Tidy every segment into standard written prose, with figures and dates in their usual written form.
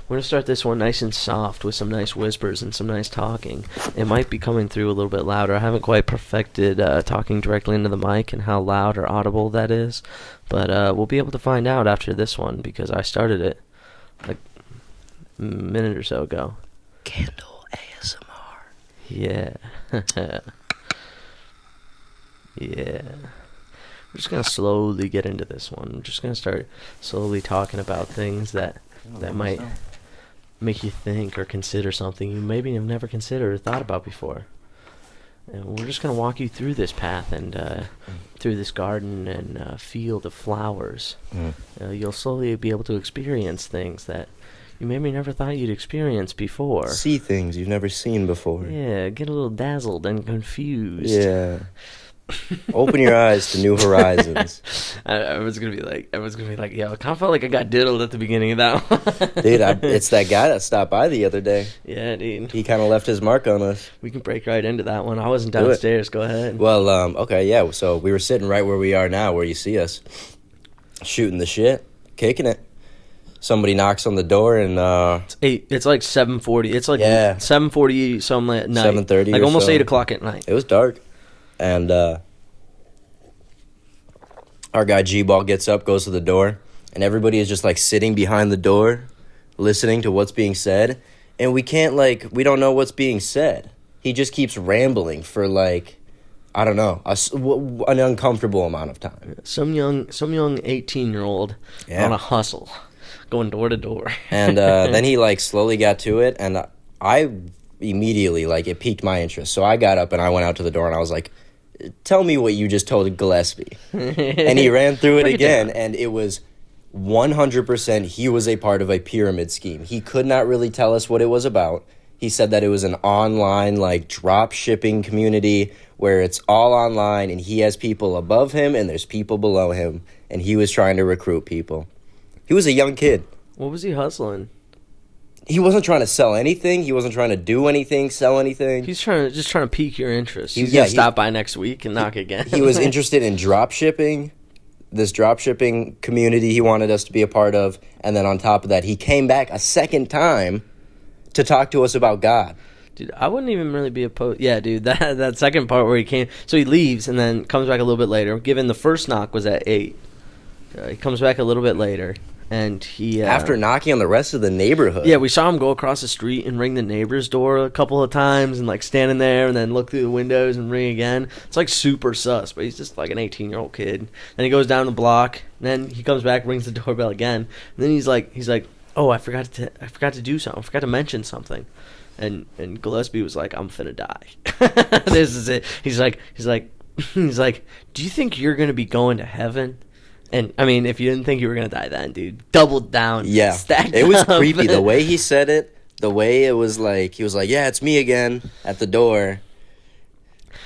We're gonna start this one nice and soft with some nice whispers and some nice talking. It might be coming through a little bit louder. I haven't quite perfected talking directly into the mic and how loud or audible that is, but we'll be able to find out after this one because I started it like a minute or so ago. Candle ASMR. Yeah. Yeah. We're just going to slowly get into this one. We're just going to start slowly talking about things that might make you think or consider something you maybe have never considered or thought about before. And we're just going to walk you through this path and through this garden and field of flowers. You'll slowly be able to experience things that you maybe never thought you'd experience before. See things you've never seen before. Yeah, get a little dazzled and confused. Yeah. Open your eyes to new horizons. I was gonna be like, yeah, I kind of felt like I got diddled at the beginning of that one. Dude, it's that guy that stopped by the other day. Yeah, dude. He kind of left his mark on us. We can break right into that one. I wasn't downstairs. Go ahead. Well, okay, yeah. So we were sitting right where we are now, where you see us, shooting the shit, kicking it. Somebody knocks on the door and It's like 7:40. It's like 7:40 something at night. 7:30. Like almost so. 8 o'clock at night. It was dark. And our guy G-Ball gets up, goes to the door, and everybody is just like sitting behind the door, listening to what's being said. And we don't know what's being said. He just keeps rambling for like, I don't know, an uncomfortable amount of time. Some young 18-year-old on a hustle, going door to door. And then he like slowly got to it, and I immediately, like, it piqued my interest. So I got up and I went out to the door and I was like, tell me what you just told Gillespie. And he ran through it again, and it was 100% he was a part of a pyramid scheme. He could not really tell us what it was about. He said that it was an online, like, drop shipping community where it's all online and he has people above him and there's people below him, and he was trying to recruit people. He was a young kid. What was he hustling? He wasn't trying to sell anything. He wasn't trying to do anything, sell anything. He's trying to pique your interest. He's going to stop by next week and knock again. He was interested in drop shipping, this drop shipping community he wanted us to be a part of. And then on top of that, he came back a second time to talk to us about God. Dude, I wouldn't even really be opposed. Yeah, dude, that second part where he came. So he leaves and then comes back a little bit later. Given the first knock was at 8. He comes back a little bit later. And he after knocking on the rest of the neighborhood. Yeah, we saw him go across the street and ring the neighbor's door a couple of times and like standing there and then look through the windows and ring again. It's like super sus, but he's just like an 18-year-old kid. Then he goes down the block, and then he comes back, rings the doorbell again, and then he's like, "Oh, I forgot to do something. I forgot to mention something." And Gillespie was like, "I'm finna die." This is it. He's like, "Do you think you're gonna be going to heaven?" And, I mean, if you didn't think you were going to die then, dude, doubled down. Yeah. Stacked it was up. creepy. The way he said it, the way it was like, he was like, "Yeah, it's me again," at the door.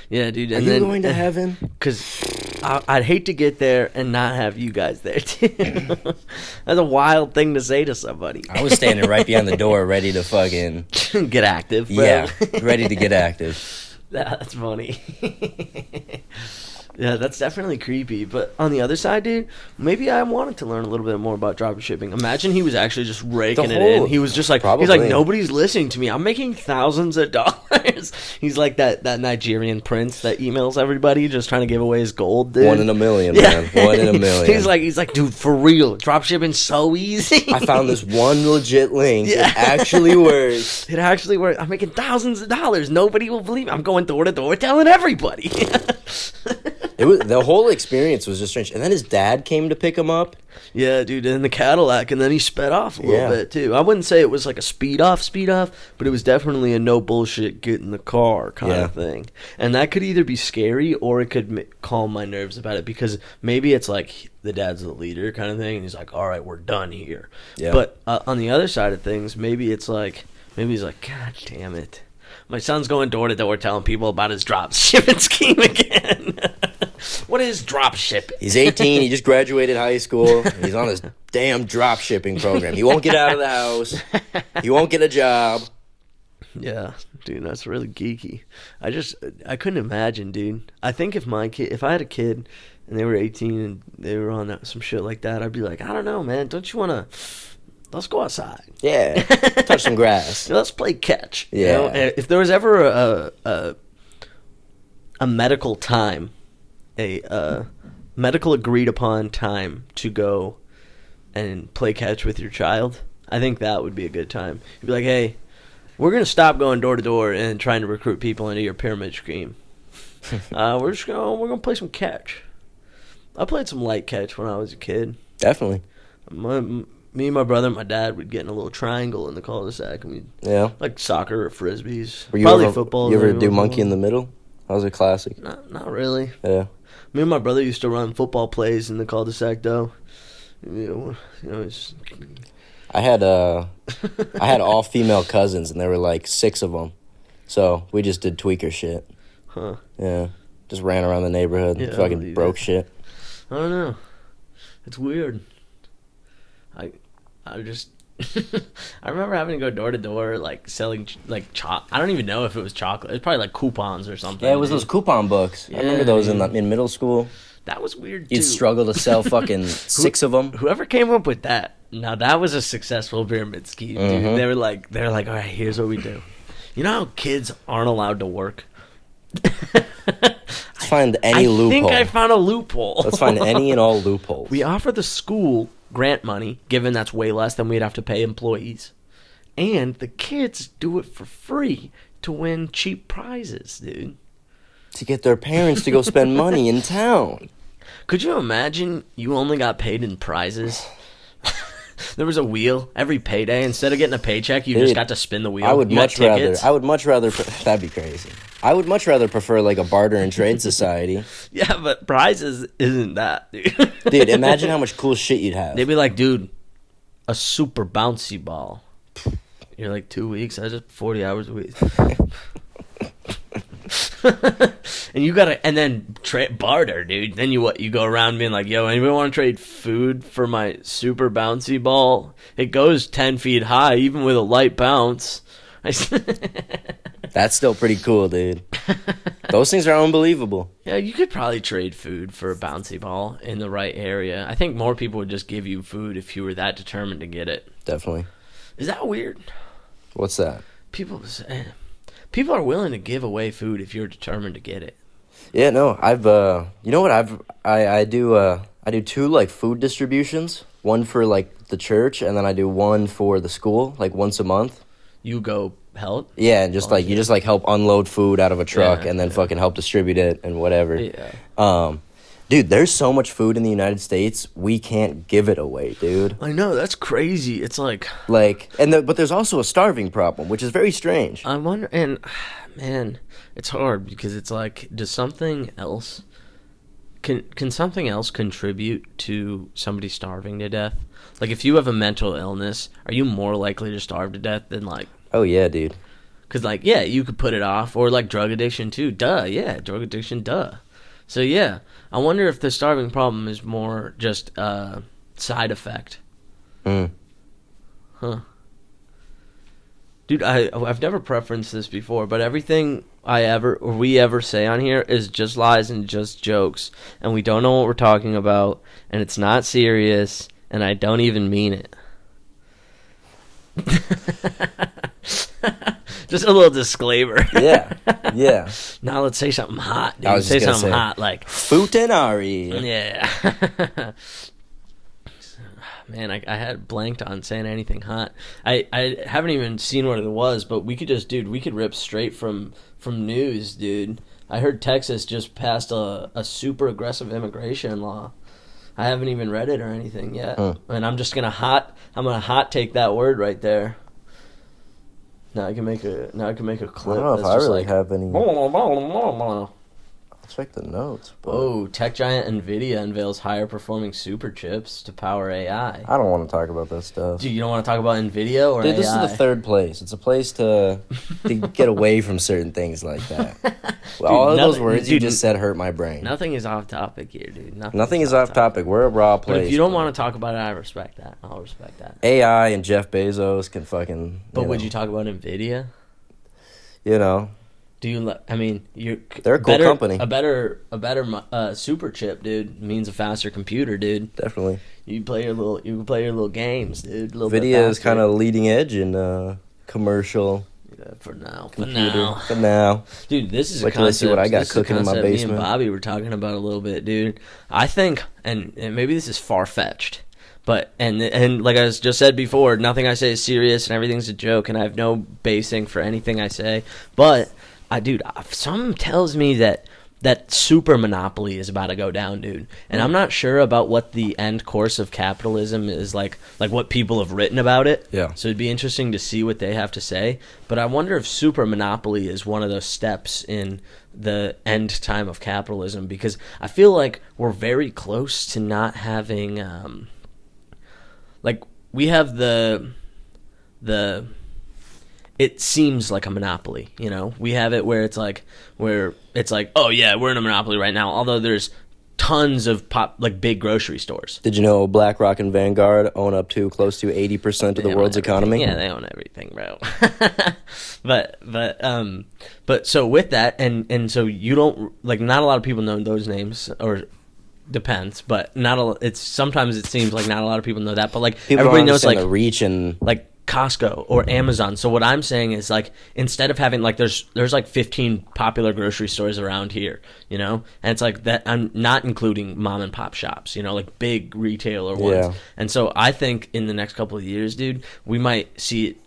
Yeah, dude. And Are you going to heaven? Because I'd hate to get there and not have you guys there, too. That's a wild thing to say to somebody. I was standing right behind the door ready to fucking... get active, bro. Yeah, ready to get active. That's funny. Yeah, that's definitely creepy. But on the other side, dude, maybe I wanted to learn a little bit more about drop shipping. Imagine he was actually just raking it in. He was just like, he's like, nobody's listening to me. I'm making thousands of dollars. He's like that Nigerian prince that emails everybody just trying to give away his gold, dude. 1 in a million, man. 1 in a million. He's like, dude, for real, drop shipping's so easy. I found this one legit link. Yeah. It actually works. It actually works. I'm making thousands of dollars. Nobody will believe me. I'm going door to door telling everybody. The whole experience was just strange. And then his dad came to pick him up. Yeah, dude, in the Cadillac, and then he sped off a little bit, too. I wouldn't say it was like a speed off, but it was definitely a no bullshit, get in the car kind of thing. And that could either be scary or it could calm my nerves about it, because maybe it's like the dad's the leader kind of thing, and he's like, all right, we're done here. Yeah. But on the other side of things, maybe he's like, God damn it. My son's going door to door telling people about his drop shipping scheme again. What is drop shipping? He's 18. He just graduated high school. He's on his damn drop shipping program. He won't get out of the house. He won't get a job. Yeah, dude, that's really geeky. I couldn't imagine, dude. I think if I had a kid and they were 18 and they were on some shit like that, I'd be like, I don't know, man. Don't you want to let's go outside. Yeah, touch some grass. Let's play catch. Yeah. You know? If there was ever a medical time, a medical agreed upon time to go and play catch with your child, I think that would be a good time. You'd be like, hey, we're going to stop going door to door and trying to recruit people into your pyramid scheme. We're going to play some catch. I played some light catch when I was a kid. Definitely. Me and my brother and my dad would get in a little triangle in the cul-de-sac, and we'd like soccer or frisbees. Probably football. You ever do monkey in the middle? That was a classic. Not really. Yeah. Me and my brother used to run football plays in the cul-de-sac, though. I had all female cousins, and there were like 6 of them. So we just did tweaker shit. Huh. Yeah. Just ran around the neighborhood, fucking broke shit. I don't know. It's weird. I just I remember having to go door to door, like selling like I don't even know if it was chocolate. It was probably like coupons or something. Yeah, it was those coupon books. I remember those in middle school. That was weird too. You'd struggle to sell fucking 6 of them. Whoever came up with that, now that was a successful pyramid scheme, dude. Mm-hmm. They were like, all right, here's what we do. You know how kids aren't allowed to work? Let's find any loophole. I think I found a loophole. Let's find any and all loopholes. We offer the school grant money, given that's way less than we'd have to pay employees. And the kids do it for free to win cheap prizes, dude. To get their parents to go spend money in town. Could you imagine you only got paid in prizes? There was a wheel every payday. Instead of getting a paycheck, you just got to spin the wheel. I would much rather. That'd be crazy. I would much rather prefer like a barter and trade society. Yeah, but prizes isn't that, dude. Dude, imagine how much cool shit you'd have. They'd be like, dude, a super bouncy ball. You're like, 2 weeks? I just 40 hours a week. And you gotta, and then barter, dude. Then you go around being like, yo, anybody want to trade food for my super bouncy ball? It goes 10 feet high, even with a light bounce. That's still pretty cool, dude. Those things are unbelievable. Yeah, you could probably trade food for a bouncy ball in the right area. I think more people would just give you food if you were that determined to get it. Definitely. Is that weird? What's that? People are willing to give away food if you're determined to get it. Yeah, no, you know what I do 2 like food distributions, one for like the church, and then I do one for the school, like once a month. You go help? Yeah, and you just help unload food out of a truck and then fucking help distribute it and whatever. Yeah. Dude, there's so much food in the United States, we can't give it away, dude. I know, that's crazy. It's like but there's also a starving problem, which is very strange. I wonder, and man, it's hard because it's like, does something else can something else contribute to somebody starving to death? Like, if you have a mental illness, are you more likely to starve to death than like? Oh yeah, dude. Because like, yeah, you could put it off, or like drug addiction too. Duh, yeah, drug addiction, duh. So yeah, I wonder if the starving problem is more just a side effect. Huh. Dude, I've never preferenced this before, but everything we ever say on here is just lies and just jokes, and we don't know what we're talking about, and it's not serious, and I don't even mean it. Just a little disclaimer. Yeah. Now let's say something hot, dude. I was say just something gonna hot, like Futanari. Yeah. Man, I had blanked on saying anything hot. I haven't even seen what it was, but we could rip straight from news, dude. I heard Texas just passed a super aggressive immigration law. I haven't even read it or anything yet, and I'm gonna hot take that word right there. Now I can make a clip. I don't know if I really have any. I'll check the notes. But oh, tech giant NVIDIA unveils higher performing super chips to power AI. I don't want to talk about that stuff. Dude, you don't want to talk about NVIDIA or Dude, AI? this is the third place. It's a place to get away from certain things like that. Dude, all of those words you just said hurt my brain. Nothing is off topic here, dude. Nothing is off topic. We're a raw place. But if you don't want to talk about it, I respect that. I'll respect that. AI and Jeff Bezos can fucking... But would you talk about NVIDIA? You know... Do you? I mean, they're a cool company. A better super chip, dude, means a faster computer, dude. Definitely. You can play your little games, dude. A little Video bit is kind of leading edge in commercial. yeah, for now. Computer. For now. Dude, this is Wait a till I concept. see what I got this is a cooking in my concept Me basement. and Bobby were talking about a little bit, dude. I think, and maybe this is far fetched, but and like I just said before, nothing I say is serious and everything's a joke, and I have no basing for anything I say. But dude, something tells me that super monopoly is about to go down, dude. And I'm not sure about what the end course of capitalism is like what people have written about it. Yeah. So it'd be interesting to see what they have to say. But I wonder if super monopoly is one of those steps in the end time of capitalism, because I feel like we're very close to not having we have the it seems like a monopoly, you know. We have it where it's like, oh yeah, we're in a monopoly right now. Although there's tons of big grocery stores. Did you know BlackRock and Vanguard own up to close to 80% of the world's economy? Yeah, they own everything, bro. but so with that, and so you don't not a lot of people know those names, or depends, but sometimes it seems like not a lot of people know that, but People everybody don't knows understand the reach and Costco or Amazon. So what I'm saying is instead of having there's 15 popular grocery stores around here, you know, and it's like that. I'm not including mom and pop shops, you know, big retailer ones. Yeah. And so I think in the next couple of years, dude, we might see it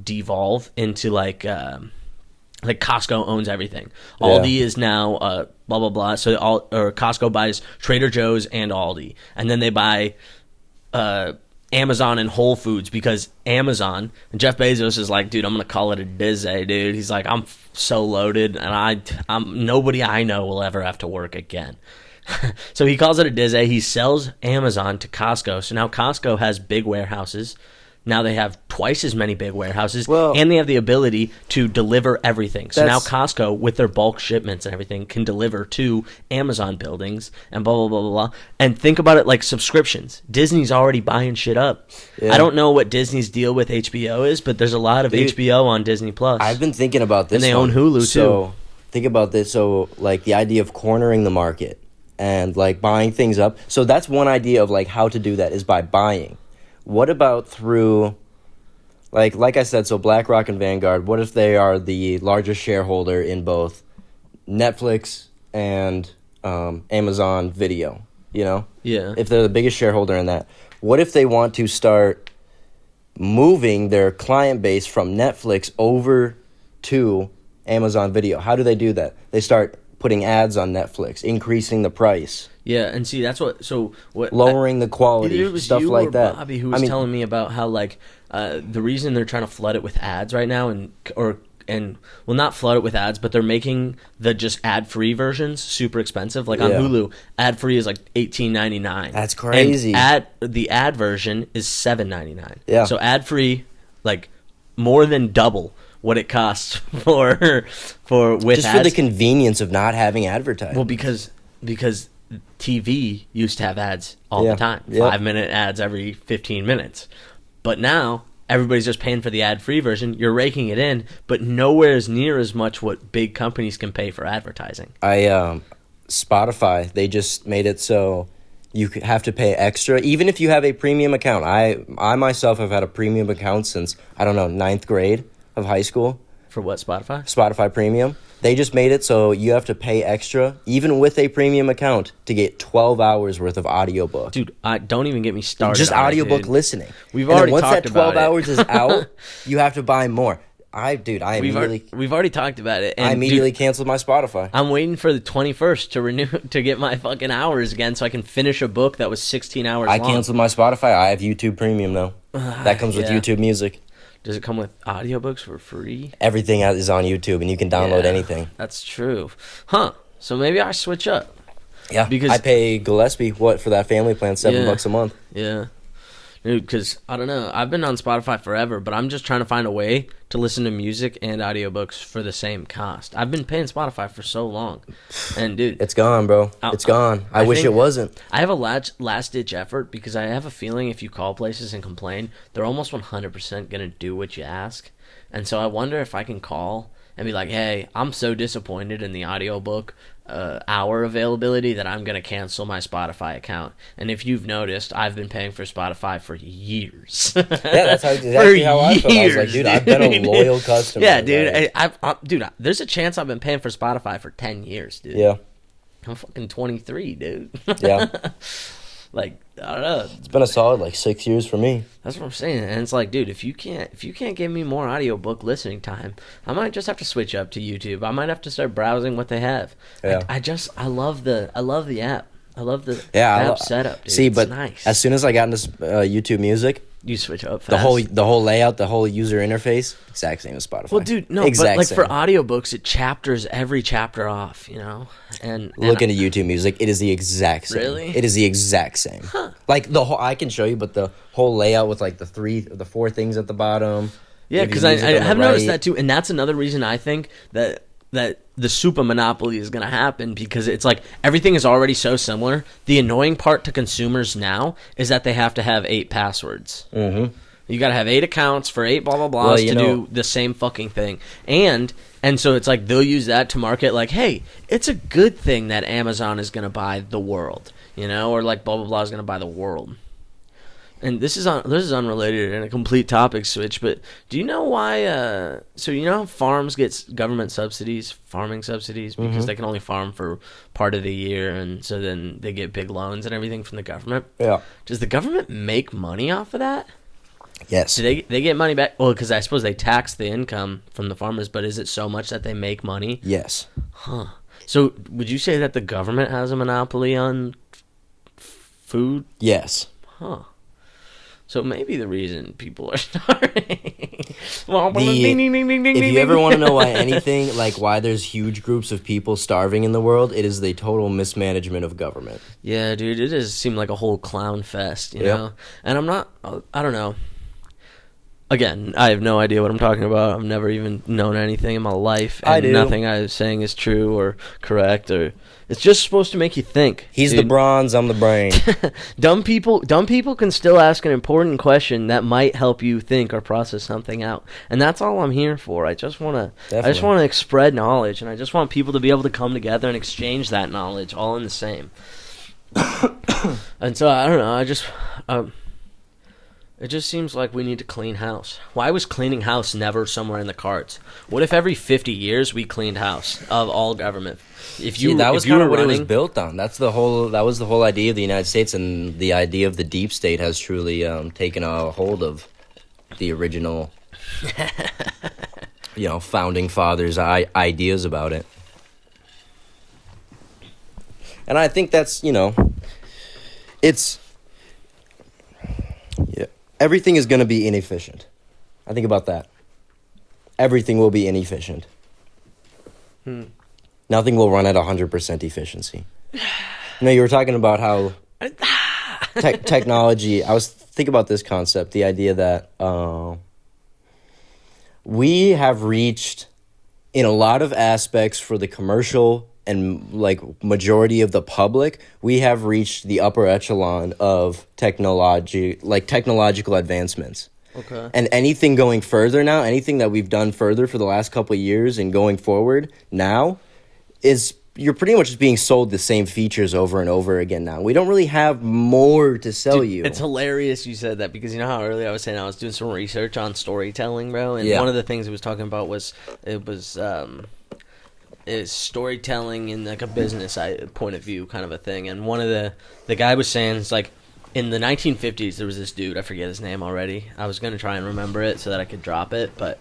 devolve into Costco owns everything. Yeah. Aldi is now blah blah blah. So Costco buys Trader Joe's and Aldi, and then they buy Amazon and Whole Foods, because Amazon and Jeff Bezos is like, dude, I'm gonna call it a Disney, dude. He's like, I'm so loaded, and I'm nobody I know will ever have to work again. So he calls it a Disney. He sells Amazon to Costco. So now Costco has big warehouses. Now they have twice as many big warehouses, and they have the ability to deliver everything. So now Costco, with their bulk shipments and everything, can deliver to Amazon buildings and blah, blah, blah, blah, blah. And think about it like subscriptions. Disney's already buying shit up. Yeah. I don't know what Disney's deal with HBO is, but there's a lot of HBO on Disney+. I've been thinking about this. And they own Hulu, too. So think about this. So, the idea of cornering the market and, buying things up. So that's one idea of, how to do that is by buying. What about through, like I said, so BlackRock and Vanguard, what if they are the largest shareholder in both Netflix and Amazon Video, you know? Yeah. If they're the biggest shareholder in that, what if they want to start moving their client base from Netflix over to Amazon Video? How do they do that? They start putting ads on Netflix, increasing the price. Yeah, and see, that's lowering the quality, stuff like that. Bobby who was telling me about how the reason they're trying to flood it with ads right now, and not flood it with ads, but they're making the just ad-free versions super expensive. On Hulu, ad-free is $18.99. That's crazy. And the ad version is $7.99. Yeah. So ad-free, more than double what it costs for with just ads. for the convenience of not having advertising. Well, because TV used to have ads all the time. 5-minute ads every 15 minutes. But now everybody's just paying for the ad-free version. You're raking it in, but nowhere is near as much what big companies can pay for advertising. Spotify, they just made it so you have to pay extra, even if you have a premium account. I myself have had a premium account since, 9th grade of high school. For what, Spotify? Spotify Premium. They just made it so you have to pay extra, even with a premium account, to get 12 hours worth of audiobook. Dude, don't even get me started. Just audiobook listening. We've already once talked that 12 about hours is out, you have to buy more. We've already talked about it. And I immediately canceled my Spotify. I'm waiting for the 21st to renew to get my fucking hours again, so I can finish a book that was 16 hours long. I canceled my Spotify. I have YouTube Premium though. That comes with YouTube Music. Does it come with audiobooks for free? Everything is on YouTube, and you can download anything. That's true. Huh. So maybe I switch up. Yeah, because I pay Gillespie, for that family plan, $7 a month. Yeah. Dude, because, I don't know, I've been on Spotify forever, but I'm just trying to find a way to listen to music and audiobooks for the same cost. I've been paying Spotify for so long. And, dude... It's gone, bro. It's gone. I wish it wasn't. I have a last-ditch effort, because I have a feeling if you call places and complain, they're almost 100% going to do what you ask. And so I wonder if I can call and be like, hey, I'm so disappointed in the audiobook hour availability that I'm going to cancel my Spotify account. And if you've noticed, I've been paying for Spotify for years. Yeah, that's exactly how I felt. I was like, dude, I've been a loyal customer. Yeah, dude. Dude, there's a chance I've been paying for Spotify for 10 years, dude. Yeah. I'm fucking 23, dude. Yeah. Like, I don't know. It's been a solid like 6 years for me. That's what I'm saying. And it's like, dude, if you can't give me more audiobook listening time, I might just have to switch up to YouTube. I might have to start browsing what they have. Yeah. I love the app. I love the Yeah, app setup, dude. See, it's but nice. as soon as I got into YouTube Music, You switch up fast. the whole layout, the whole user interface, exact same as Spotify. Well, dude, no, exact but like same. for audiobooks, it chapters every chapter off, you know? And Look into YouTube Music, it is the exact same. Really? It is the exact same. Huh. Like the whole, I can show you, but the whole layout with like the four things at the bottom. Yeah, because I have noticed that too, and that's another reason I think that the super monopoly is going to happen, because it's like everything is already so similar. The annoying part to consumers now is that they have to have 8 passwords. Mm-hmm. You got to have 8 accounts for 8 blah blah blahs to do the same fucking thing, and so it's like they'll use that to market like, hey, it's a good thing that Amazon is going to buy the world, you know, or like blah blah blah is going to buy the world. And this is unrelated and a complete topic switch, but do you know why? So you know how farms get government subsidies, farming subsidies, because they can only farm for part of the year, and so then they get big loans and everything from the government. Yeah. Does the government make money off of that? Yes. Do they get money back? Well, because I suppose they tax the income from the farmers, but is it so much that they make money? Yes. Huh. So would you say that the government has a monopoly on food? Yes. Huh. So maybe the reason people are starving. If you ever want to know why anything, like why there's huge groups of people starving in the world, it is the total mismanagement of government. Yeah, dude, it does seem like a whole clown fest, you know? And I don't know. Again, I have no idea what I'm talking about. I've never even known anything in my life. And I do. Nothing I'm saying is true or correct, or it's just supposed to make you think. He's dude. the bronze, I'm the brain. Dumb people can still ask an important question that might help you think or process something out. And that's all I'm here for. I just want to spread knowledge, and I just want people to be able to come together and exchange that knowledge all in the same. And so I don't know, it just seems like we need to clean house. Why was cleaning house never somewhere in the cards? What if every 50 years we cleaned house of all government? That was kind of what it was built on. That was the whole idea of the United States, and the idea of the deep state has truly taken a hold of the original, founding fathers' ideas about it. And I think that's, it's... Yeah. Everything is going to be inefficient. I think about that. Everything will be inefficient. Nothing will run at 100% efficiency. You were talking about how technology... I was thinking about this concept, the idea that we have reached, in a lot of aspects for the commercial and like majority of the public, we have reached the upper echelon of technological advancements. Okay. And anything going further now, anything that we've done further for the last couple of years and going forward now, is you're pretty much just being sold the same features over and over again now. We don't really have more to sell you. It's hilarious you said that, because you know how earlier I was saying I was doing some research on storytelling, bro? And one of the things it was talking about was is storytelling in like a business point of view kind of a thing. And one of the guy was saying, it's like in the 1950s there was this dude, I forget his name already. I was going to try and remember it so that I could drop it, but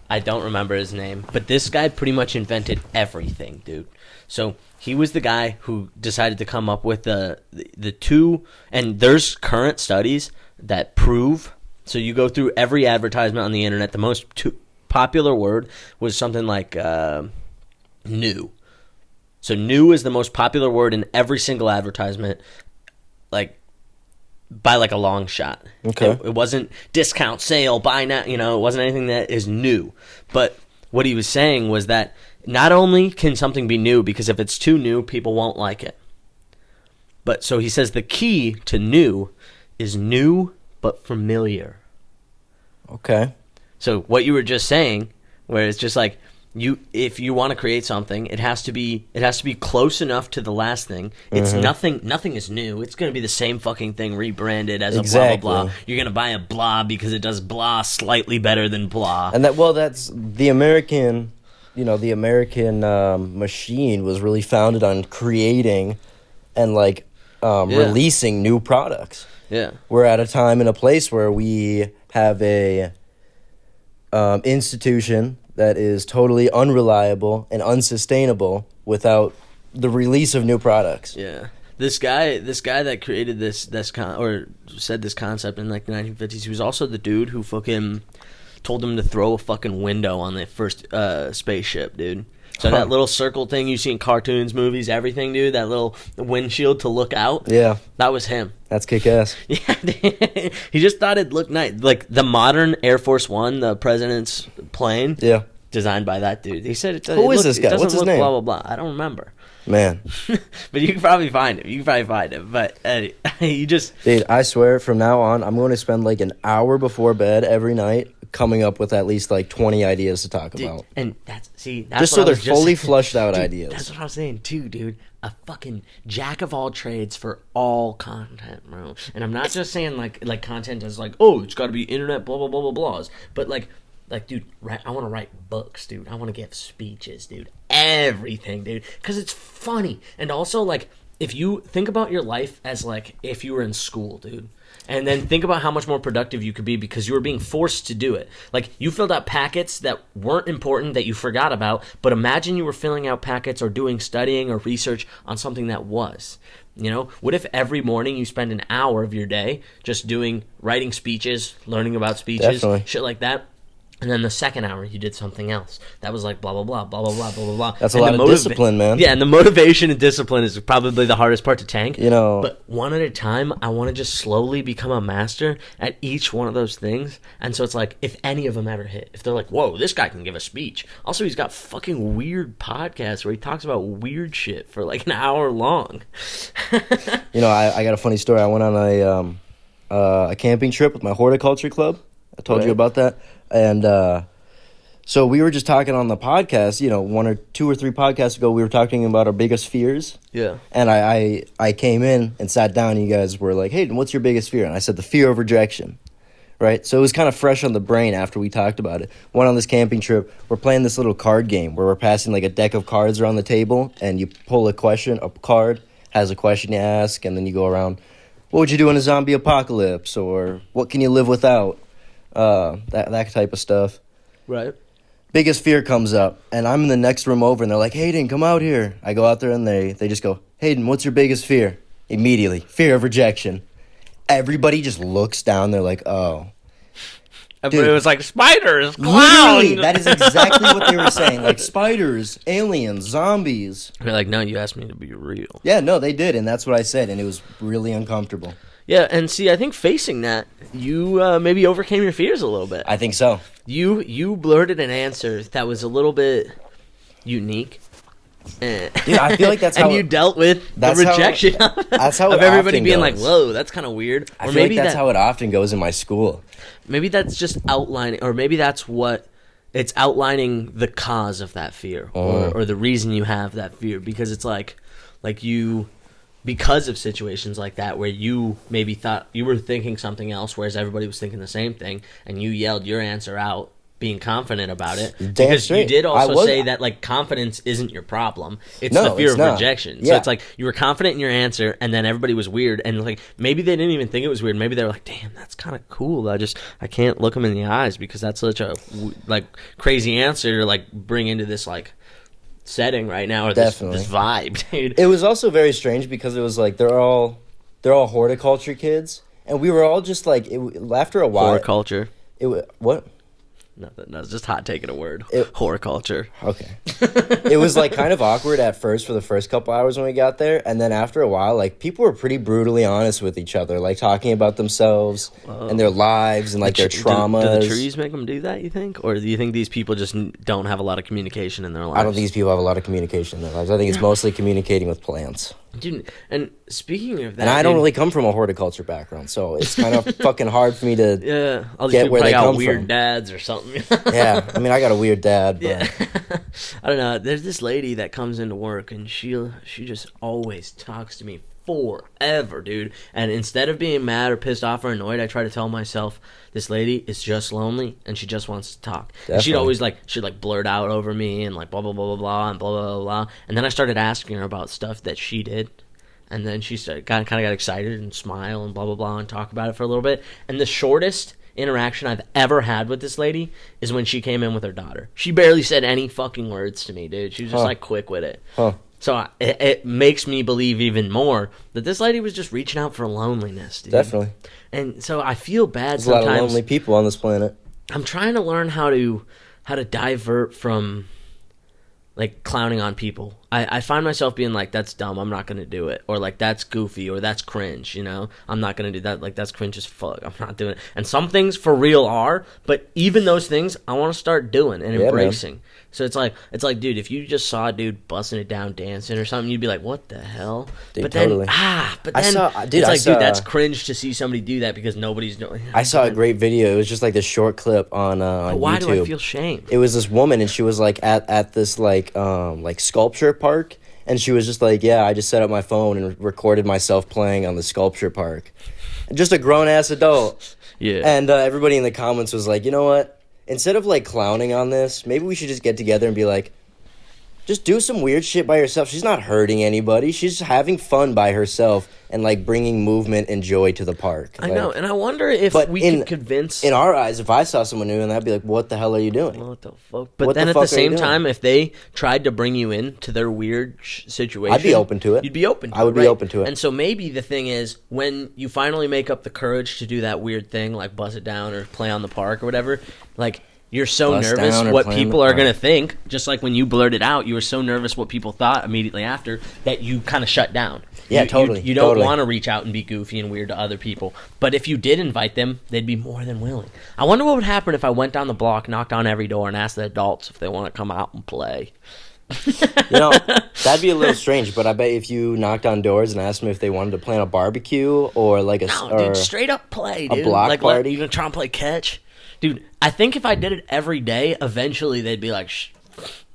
I don't remember his name. But this guy pretty much invented everything, dude. So he was the guy who decided to come up with the two, and there's current studies that prove, so you go through every advertisement on the internet, the most popular word was something like new. So new is the most popular word in every single advertisement, like by like a long shot. Okay. It wasn't discount, sale, buy now, it wasn't anything that is new. But what he was saying was that not only can something be new, because if it's too new, people won't like it. But so he says the key to new is new but familiar. Okay. So what you were just saying, where it's just like, if you want to create something, it has to be close enough to the last thing. It's nothing is new. It's going to be the same fucking thing rebranded as a blah blah blah. You're going to buy a blah because it does blah slightly better than blah. And that's the American, the American machine was really founded on creating and releasing new products. Yeah. We're at a time and a place where we have a institution that is totally unreliable and unsustainable without the release of new products. Yeah. This guy that created or said this concept in like the 1950s, he was also the dude who fucking told him to throw a fucking window on the first spaceship, dude. So that little circle thing you see in cartoons, movies, everything, dude, that little windshield to look out. Yeah. That was him. That's kick-ass. Yeah, he just thought it'd look nice. Like the modern Air Force One, the president's plane. Yeah. Designed by that dude. He said, Who is this guy? What's his name? Blah, blah, blah. I don't remember. Man. But you can probably find him. But you just... Dude, I swear, from now on, I'm going to spend like an hour before bed every night coming up with at least like 20 ideas to talk about. And that's just so they're fully flushed out ideas. That's what I was saying too, dude. A fucking jack of all trades for all content, bro. And I'm not just saying like content is like, oh, it's got to be internet, blah blah blah blah blahs. But like, dude, I want to write books, dude. I want to give speeches, dude. Everything, dude, because it's funny. And also, like, if you think about your life as like if you were in school, dude. And then think about how much more productive you could be because you were being forced to do it. Like, you filled out packets that weren't important, that you forgot about, but imagine you were filling out packets or doing studying or research on something that was. What if every morning you spend an hour of your day just writing speeches, learning about speeches, Definitely. Shit like that? And then the second hour, you did something else. That was like blah, blah, blah, blah, blah, blah, blah, blah. That's a lot of discipline, man. Yeah, and the motivation and discipline is probably the hardest part to tank. You But one at a time, I want to just slowly become a master at each one of those things. And so it's like, if any of them ever hit, if they're like, whoa, this guy can give a speech. Also, he's got fucking weird podcasts where he talks about weird shit for like an hour long. I got a funny story. I went on a camping trip with my horticulture club. I told you about that. And so we were just talking on the podcast, 1 or 2 or 3 podcasts ago, we were talking about our biggest fears. Yeah. And I came in and sat down, and you guys were like, hey, what's your biggest fear? And I said, the fear of rejection. Right? So it was kind of fresh on the brain after we talked about it. Went on this camping trip. We're playing this little card game where we're passing like a deck of cards around the table, and you pull a card has a question you ask, and then you go around, what would you do in a zombie apocalypse? Or what can you live without? That type of stuff. Right. Biggest fear comes up, and I'm in the next room over, and they're like, Hayden, come out here. I go out there, and they just go, Hayden, what's your biggest fear? Immediately, fear of rejection. Everybody just looks down. They're like, oh. But it was like spiders, clowns. Literally, that is exactly what they were saying. Like spiders, aliens, zombies. They're like, no, you asked me to be real. Yeah, no, they did, and that's what I said, and it was really uncomfortable. Yeah, and see, I think facing that, you maybe overcame your fears a little bit. I think so. You blurted an answer that was a little bit unique. Dude, I feel like that's how... and you dealt with the rejection that's how of everybody being goes. like, whoa, that's kind of weird. I feel like that's how it often goes in my school. Maybe that's just outlining, or maybe that's what... It's outlining the cause of that fear, or the reason you have that fear, because it's like you... Because of situations like that where you maybe thought you were thinking something else, whereas everybody was thinking the same thing, and you yelled your answer out, being confident about it. Because you did also say that like confidence isn't your problem; it's the fear of rejection. Yeah. So it's like you were confident in your answer, and then everybody was weird, and like maybe they didn't even think it was weird. Maybe they were like, "Damn, that's kind of cool." I can't look them in the eyes because that's such a like crazy answer to like bring into this like setting right now, or this vibe, dude. It was also very strange because it was like they're all horticulture kids, and we were all just like after a while. Horticulture. What? Nothing. No, it's just hot taking a word. Horticulture. Okay. It was like kind of awkward at first for the first couple hours when we got there, and then after a while, like people were pretty brutally honest with each other, like talking about themselves and their lives and like their traumas. Do the trees make them do that, you think? Or do you think these people just don't have a lot of communication in their lives? I don't think these people have a lot of communication in their lives. I think it's mostly communicating with plants. Dude, and speaking of that, And I don't dude, really come from a horticulture background, so it's kind of fucking hard for me to yeah, all these get people where probably they got come weird from. dads or something. Yeah, I mean, I got a weird dad, but Yeah. I don't know. There's this lady that comes into work and she just always talks to me forever, dude. And instead of being mad or pissed off or annoyed, I try to tell myself this lady is just lonely and she just wants to talk. And she'd Definitely. always she'd blurt out over me and blah blah blah blah blah and blah blah blah blah. And then I started asking her about stuff that she did. And then she kind of got excited and smile and blah blah blah and talk about it for a little bit. And the shortest interaction I've ever had with this lady is when she came in with her daughter. She barely said any fucking words to me, dude. She was just quick with it. huh? So it makes me believe even more that this lady was just reaching out for loneliness, dude. Definitely. And so I feel bad There's a lot sometimes. of lonely people on this planet. I'm trying to learn how to divert from clowning on people. I find myself being like, that's dumb, I'm not gonna do it, or that's goofy, or that's cringe, I'm not gonna do that, that's cringe as fuck, I'm not doing it. And some things for real are, but even those things I want to start doing and embracing. So it's like, dude, if you just saw a dude busting it down dancing or something, you'd be like, what the hell? Dude, but then totally. Dude, that's cringe to see somebody do that because nobody's doing it. I saw a great video. It was just this short clip on But why YouTube. do I feel shame? It was this woman, and she was at this sculpture park, and she was just yeah, I just set up my phone and recorded myself playing on the sculpture park, just a grown ass adult. Yeah. And everybody in the comments was like, you know what? Instead of clowning on this, maybe we should just get together and be like, just do some weird shit by yourself. She's not hurting anybody. She's having fun by herself and bringing movement and joy to the park. I know, and I wonder if we could convince. In our eyes, if I saw someone new, and I'd be like, "What the hell are you doing?" What the fuck? But What then the at the fuck are you same doing? time, if they tried to bring you into their weird situation, I'd be open to it. You'd be open to it. I would be right? open to it. And so maybe the thing is, when you finally make up the courage to do that weird thing, like buzz it down or play on the park or whatever, you're so Bust nervous down or what play on people the are park. going to think, just like when you blurted out, you were so nervous what people thought immediately after that you kind of shut down. Yeah, You- totally, You don't totally. want to reach out and be goofy and weird to other people. But if you did invite them, they'd be more than willing. I wonder what would happen if I went down the block, knocked on every door, and asked the adults if they want to come out and play. That'd be a little strange, but I bet if you knocked on doors and asked them if they wanted to plan a barbecue or No, dude, straight up play, dude. block party? You gonna try and play catch? Dude, I think if I did it every day, eventually they'd be like,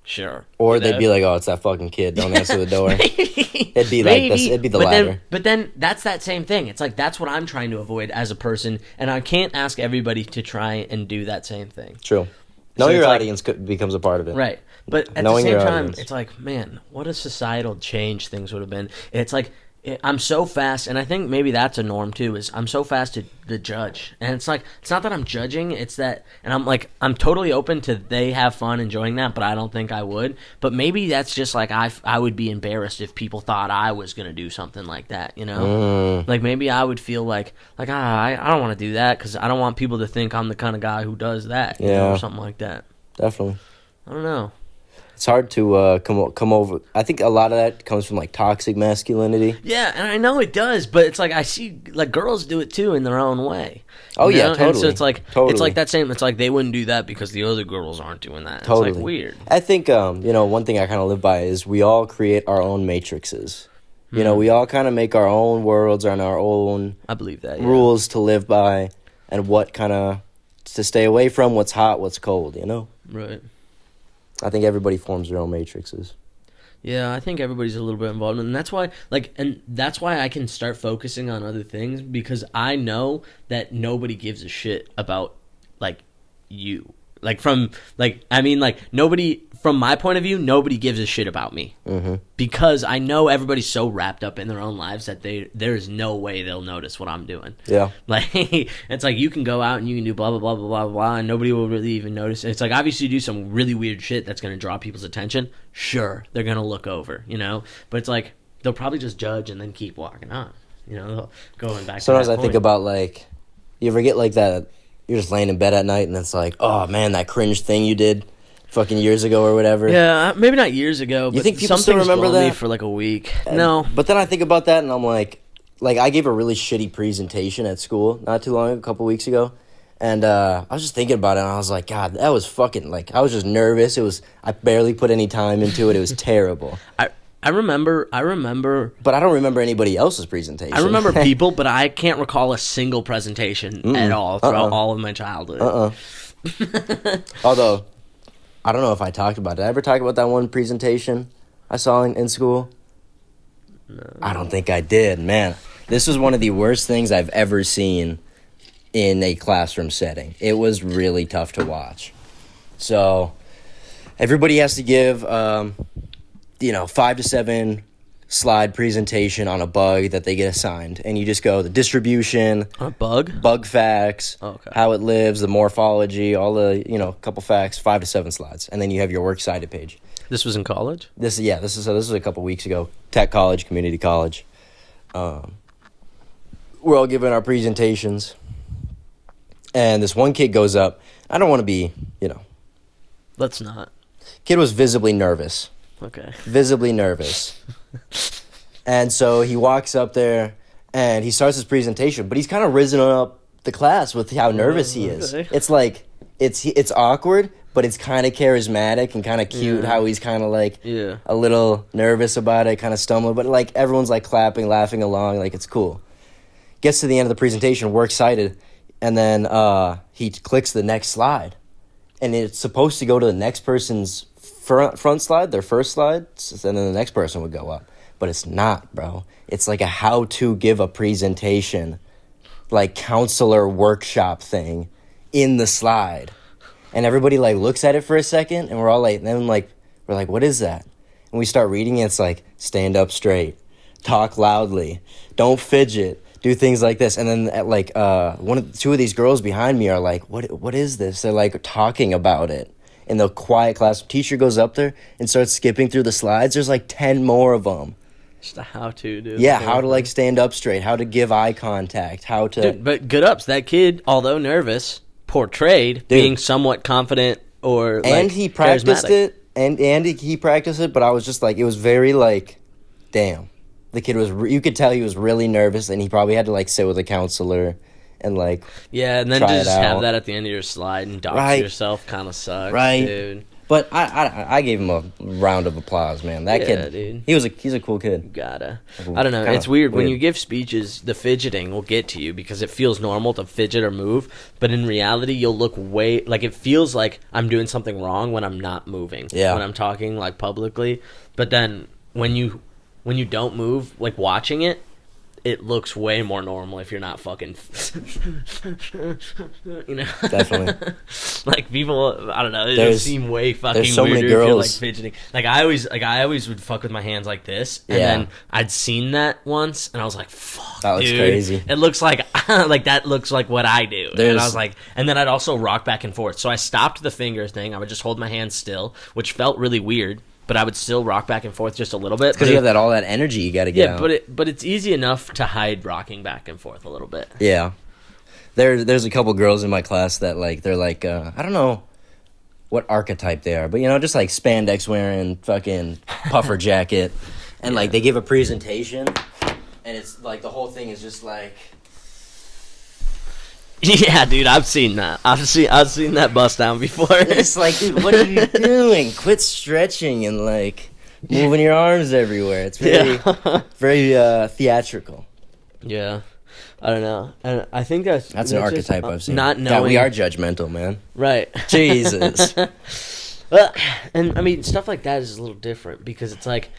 sure. or they'd be like, "Oh, it's that fucking kid. Don't answer the door." It'd be like this. It'd be the latter. But then that's that same thing. It's that's what I'm trying to avoid as a person, and I can't ask everybody to try and do that same thing. True. Know So your it's audience becomes a part of it. Right. But at Knowing the same your time, audience. it's man, what a societal change things would have been. It's I'm so fast, and I think maybe that's a norm too, is I'm so fast to judge. And it's not that I'm judging, it's that, and I'm totally open to they have fun enjoying that, but I don't think I would. But maybe that's just I would be embarrassed if people thought I was going to do something like that, Maybe I would feel I don't want to do that because I don't want people to think I'm the kind of guy who does that, or something like that. Definitely. I don't know. It's hard to come over. I think a lot of that comes from toxic masculinity. Yeah, and I know it does, but it's I see girls do it too in their own way. Oh, yeah, And so totally. it's it's Totally. that same. It's they wouldn't do that because the other girls aren't doing that. Totally. It's weird. I think one thing I kind of live by is we all create our own matrices. We all kind of make our own worlds and our own I believe that. Yeah. rules to live by, and what kind of to stay away from, what's hot, what's cold. Right. I think everybody forms their own matrices. Yeah, I think everybody's a little bit involved, and that's why, that's why I can start focusing on other things because I know that nobody gives a shit about you. Nobody, from my point of view, nobody gives a shit about me. Mm-hmm. Because I know everybody's so wrapped up in their own lives that there's no way they'll notice what I'm doing. Yeah. It's you can go out and you can do blah, blah, blah, blah, blah, blah, and nobody will really even notice. It's obviously you do some really weird shit that's going to draw people's attention. Sure, they're going to look over, But it's they'll probably just judge and then keep walking on, going back Sometimes to I that think point. about you ever get that, you're just laying in bed at night and it's oh man, that cringe thing you did fucking years ago or whatever. Yeah, maybe not years ago, but think people some still things remember blow me that? for a week. No. But then I think about that and I'm like I gave a really shitty presentation at school not too long, a couple weeks ago. And I was just thinking about it and I was like, God, that was fucking I was just nervous. I barely put any time into it. It was terrible. I I remember. But I don't remember anybody else's presentation. I remember people, but I can't recall a single presentation at all throughout all of my childhood. Although, I don't know if I talked about it. Did I ever talk about that one presentation I saw in school? No. I don't think I did. Man, this was one of the worst things I've ever seen in a classroom setting. It was really tough to watch. So, everybody has to give, 5 to 7 slide presentation on a bug that they get assigned. And you just go the distribution. A bug? Bug facts. Oh, okay. How it lives, the morphology, all the, couple facts, 5 to 7 slides. And then you have your works cited page. This was in college? This is a couple weeks ago. Tech college, community college. We're all giving our presentations. And this one kid goes up. I don't want to be, Let's not. Kid was visibly nervous. Okay. Visibly nervous. And so he walks up there and he starts his presentation, but he's kind of risen up the class with how nervous he is. Okay. It's like, it's awkward, but it's kind of charismatic and kind of cute how he's kind of like a little nervous about it, kind of stumbling, but like everyone's like clapping, laughing along, like it's cool. Gets to the end of the presentation, we're excited, and then he clicks the next slide. And it's supposed to go to the next person's front slide, their first slide, and then the next person would go up. But it's not, bro. It's like a how to give a presentation, like counselor workshop thing in the slide. And everybody like looks at it for a second, and we're all like, then like, we're like, what is that? And we start reading it, it's like, stand up straight, talk loudly, don't fidget, do things like this. And then at like two of these girls behind me are like, what is this? They're like talking about it in the quiet class. Teacher goes up there and starts skipping through the slides. There's like 10 more of them. Just a how-to, dude. Yeah, how to like stand up straight, how to give eye contact, how to... Dude, but good ups. That kid, although nervous, portrayed being somewhat confident or like, and he practiced charismatic. it, and he practiced it, but I was just like, it was very like, damn. The kid was, you could tell he was really nervous, and he probably had to like sit with a counselor and like and then try just it have out. that at the end of your slide and dox yourself kind of sucks, dude. But I gave him a round of applause, man. That kid, dude. He's a cool kid. Gotta. I don't know. It's weird. When you give speeches, the fidgeting will get to you because it feels normal to fidget or move. But in reality, you'll look way like it feels like I'm doing something wrong when I'm not moving. Yeah. When I'm talking like publicly, but then when you don't move, like watching it, it looks way more normal if you're not fucking, Definitely. Like people, I don't know, they seem way fucking so weird many if you're like girls. fidgeting. Like I always would fuck with my hands like this, and then I'd seen that once, and I was like, "Fuck, that was dude, crazy." It looks like like that looks like what I do." And I was like, and then I'd also rock back and forth. So I stopped the finger thing. I would just hold my hands still, which felt really weird. But I would still rock back and forth just a little bit. Because you have all that energy you got to get out. But it's easy enough to hide rocking back and forth a little bit. Yeah. There's a couple girls in my class that like they're like I don't know what archetype they are, but just like spandex wearing, fucking puffer jacket, and like they give a presentation, and it's like the whole thing is just like. Yeah, dude, I've seen that. I've seen that bust down before. It's like, dude, what are you doing? Quit stretching and like moving your arms everywhere. It's very, very theatrical. Yeah, I don't know, and I think that's an archetype I've seen. Not knowing, God, we are judgmental, man. Right? Jesus. Well, and I mean, stuff like that is a little different because it's like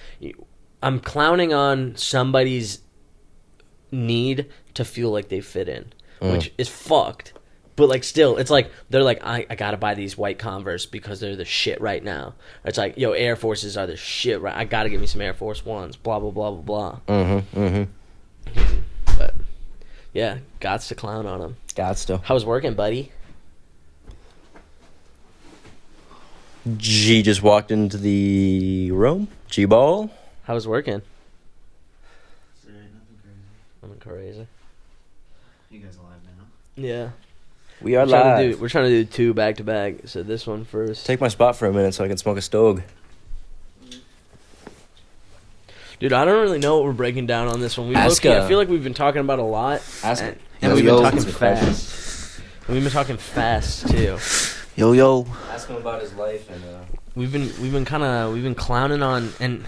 I'm clowning on somebody's need to feel like they fit in. Which is fucked, but like still, it's like they're like I gotta buy these white Converse because they're the shit right now. Or it's like Air Forces are the shit right. I gotta get me some Air Force Ones. Blah blah blah blah blah. But yeah, gots to clown on them. Gots to. How's working, buddy? G just walked into the room. G-ball. How's working? Nothing crazy. Nothing crazy. You guys alive now? Yeah. We are live. We're trying to do 2 back to back. So this one first. Take my spot for a minute so I can smoke a stove. Dude, I don't really know what we're breaking down on this one. I feel like we've been talking about a lot. And we've been talking fast. And we've been talking fast too. Yo. Ask him about his life and we've been clowning on, and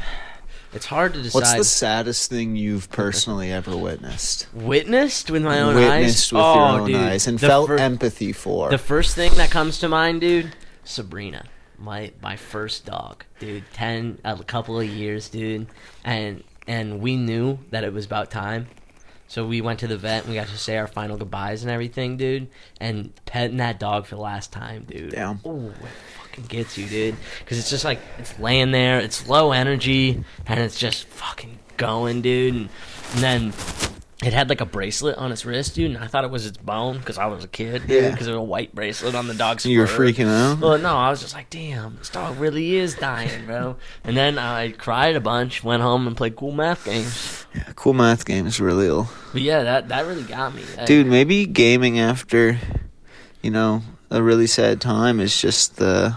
It's hard to decide. What's the saddest thing you've personally ever witnessed? Witnessed with my own eyes? Witnessed with your own eyes and felt empathy for. The first thing that comes to mind, dude, Sabrina. My first dog, dude. A couple of years, dude. And we knew that it was about time. So we went to the vet and we got to say our final goodbyes and everything, dude. And petting that dog for the last time, dude. Damn. Oh, it fucking gets you, dude. Because it's just like, it's laying there, it's low energy, and it's just fucking going, dude. And then it had like a bracelet on its wrist, dude. And I thought it was its bone because I was a kid, dude. Yeah. Because there was a white bracelet on the dog's You were fur. freaking out? Well, no, I was just like, damn, this dog really is dying, bro. And then I cried a bunch, went home and played cool math games. Yeah, cool math games were real. But yeah, that really got me. Dude, maybe gaming after, a really sad time is just the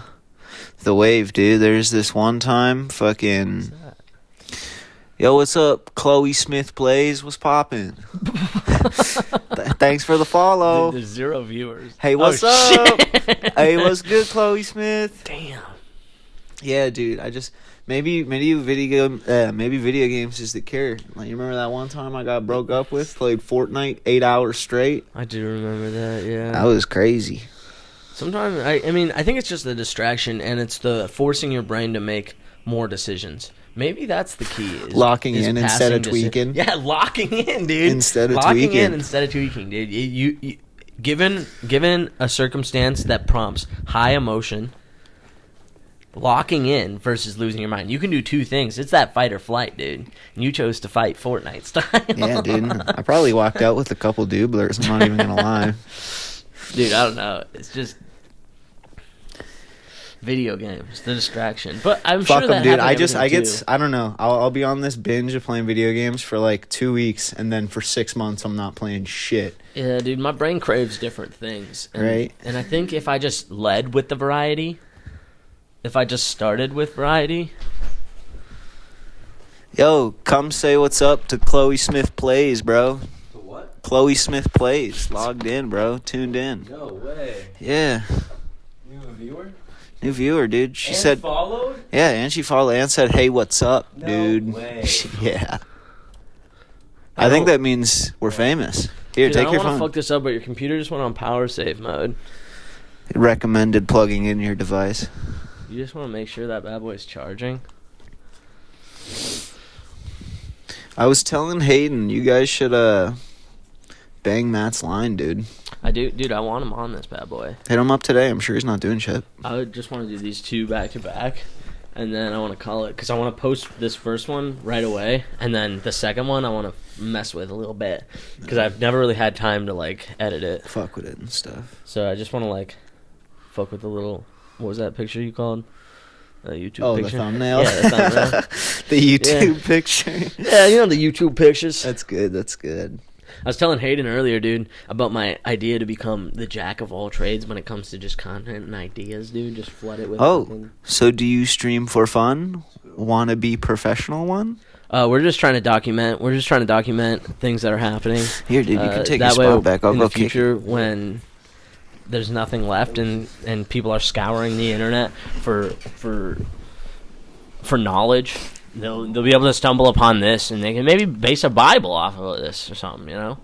wave, dude. There's this one time, fucking... Yo, what's up? Chloe Smith Plays. What's poppin'? Thanks for the follow. There's 0 viewers. Hey, what's up? Hey, what's good, Chloe Smith? Damn. Yeah, dude. Maybe video games is the cure. Like, you remember that one time I got broke up with? Played Fortnite 8 hours straight. I do remember that. Yeah. That was crazy. Sometimes I think it's just the distraction and it's the forcing your brain to make more decisions. Maybe that's the key. Locking in instead of tweaking. Yeah, locking in, dude. Instead of locking tweaking. in instead of tweaking, dude. You given a circumstance that prompts high emotion, locking in versus losing your mind. You can do two things. It's that fight or flight, dude. And you chose to fight Fortnite style. Yeah, dude. I probably walked out with a couple dooblers. I'm not even gonna lie. Dude, I don't know. It's just video games, the distraction. But I'm Fuck sure them, that dude. happened I don't know. I'll be on this binge of playing video games for like 2 weeks, and then for 6 months I'm not playing shit. Yeah, dude, my brain craves different things. Right. And I think if I just led with the variety, if I just started with variety. Yo, come say what's up to Chloe Smith Plays, bro. To what? Chloe Smith Plays. Logged in, bro. Tuned in. No way. Yeah. You have a viewer? New viewer, dude. She said, followed? yeah, and she followed and said, hey, what's up, No dude? way. Yeah. I think that means we're famous. Here, Dude, take I your don't want phone. to fuck this up, but your computer just went on power save mode. It recommended plugging in your device. You just want to make sure that bad boy's charging. I was telling Hayden, you guys should bang Matt's line, dude. I do, dude. I want him on this bad boy. Hit him up today. I'm sure he's not doing shit. I would just want to do these two back to back, and then I want to call it because I want to post this first one right away, and then the second one I want to mess with a little bit because I've never really had time to like edit it. Fuck with it and stuff. So I just want to like fuck with the little. What was that picture you called? A YouTube Oh, picture. the thumbnail? Yeah, the thumbnail. The YouTube picture. Yeah, you know the YouTube pictures. That's good. That's good. I was telling Hayden earlier, dude, about my idea to become the jack of all trades when it comes to just content and ideas, dude. Just flood it with. Oh, fucking- so do you stream for fun? Want to be professional one? We're just trying to document. We're just trying to document things that are happening. Here, dude, you can take your that way, spot back. I'll in go the kick future when there's nothing left and people are scouring the internet for knowledge, they'll be able to stumble upon this and they can maybe base a Bible off of this or something, you know.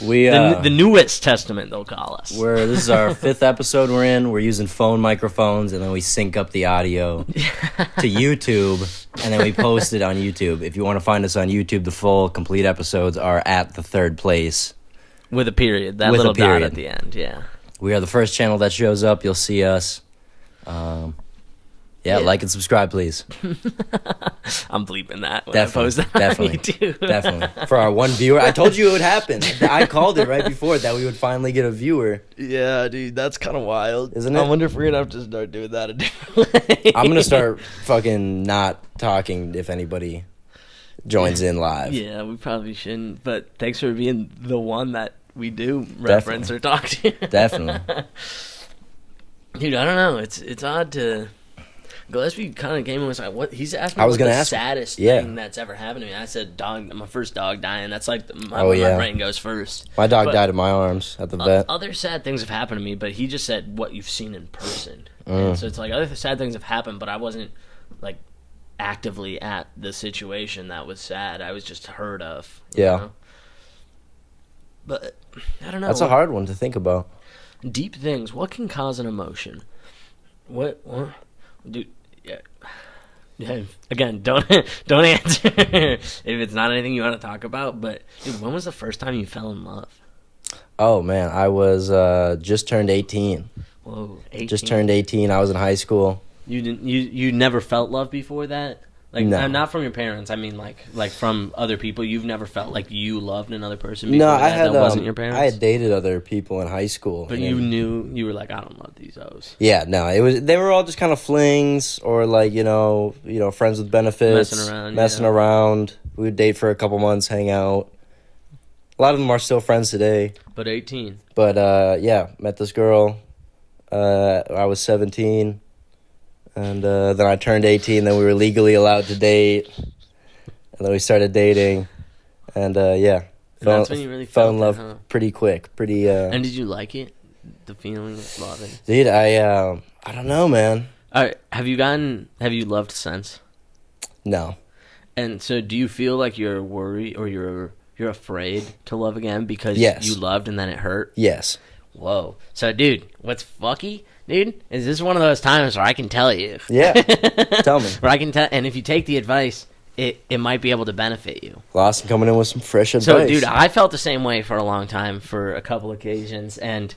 We The newest testament they'll call us. this is our 5th episode we're in. We're using phone microphones, and then we sync up the audio to YouTube, and then we post it on YouTube. If you want to find us on YouTube, the full complete episodes are at the third place. With a period, that With a little dot period. at the end, yeah. We are the first channel that shows up. You'll see us. Yeah, like and subscribe, please. I'm bleeping that when Definitely, I post that definitely, on YouTube. definitely. For our one viewer, I told you it would happen. I called it right before that we would finally get a viewer. Yeah, dude, that's kind of wild, Isn't it? I wonder if we're gonna have to start doing that a different way. I'm gonna start fucking not talking if anybody joins in live. Yeah, we probably shouldn't. But thanks for being the one that we do reference or talk to. Definitely. Dude, I don't know. It's odd to. Gillespie kind of came and was like, "What?" He's asked me I was what gonna the ask- saddest yeah. thing that's ever happened to me. I said, "Dog, my first dog dying." That's like my brain goes first. My dog But- died in my arms at the vet. Other sad things have happened to me, but he just said what you've seen in person. Mm. And so it's like other sad things have happened, but I wasn't like actively at the situation that was sad. I was just heard of. Yeah. Know? But I don't know. That's a hard one to think about. Deep things. What can cause an emotion? What dude? Yeah. Again, don't answer if it's not anything you want to talk about. But dude, when was the first time you fell in love? Oh man, I was just turned 18. Whoa, 18. Just turned 18. I was in high school. You didn't. You never felt love before that. Like No. Not from your parents. I mean, like from other people. You've never felt like you loved another person No, before I had that wasn't your parents. I had dated other people in high school, But and- you knew you were like, I don't love these O's. Yeah, no, it was. They were all just kind of flings, or like friends with benefits, Messing around, around. We would date for a couple months, hang out. A lot of them are still friends today. But 18. But yeah, met this girl. I was 17, and then I turned 18. Then we were legally allowed to date, and then we started dating, and yeah, And that's when you really fell felt in it, love huh? pretty quick. Pretty. And did you like it? The feeling of loving. Dude, I don't know, man. All right. Have you loved since? No. And so, do you feel like you're worried or you're afraid to love again because Yes. you loved and then it hurt? Yes. Whoa. So, dude, what's fucky, dude, is this one of those times where I can tell you. Yeah. Tell me. Where I can tell, and if you take the advice, it might be able to benefit you. Lawson coming in with some fresh advice. So, dude, I felt the same way for a long time for a couple occasions, and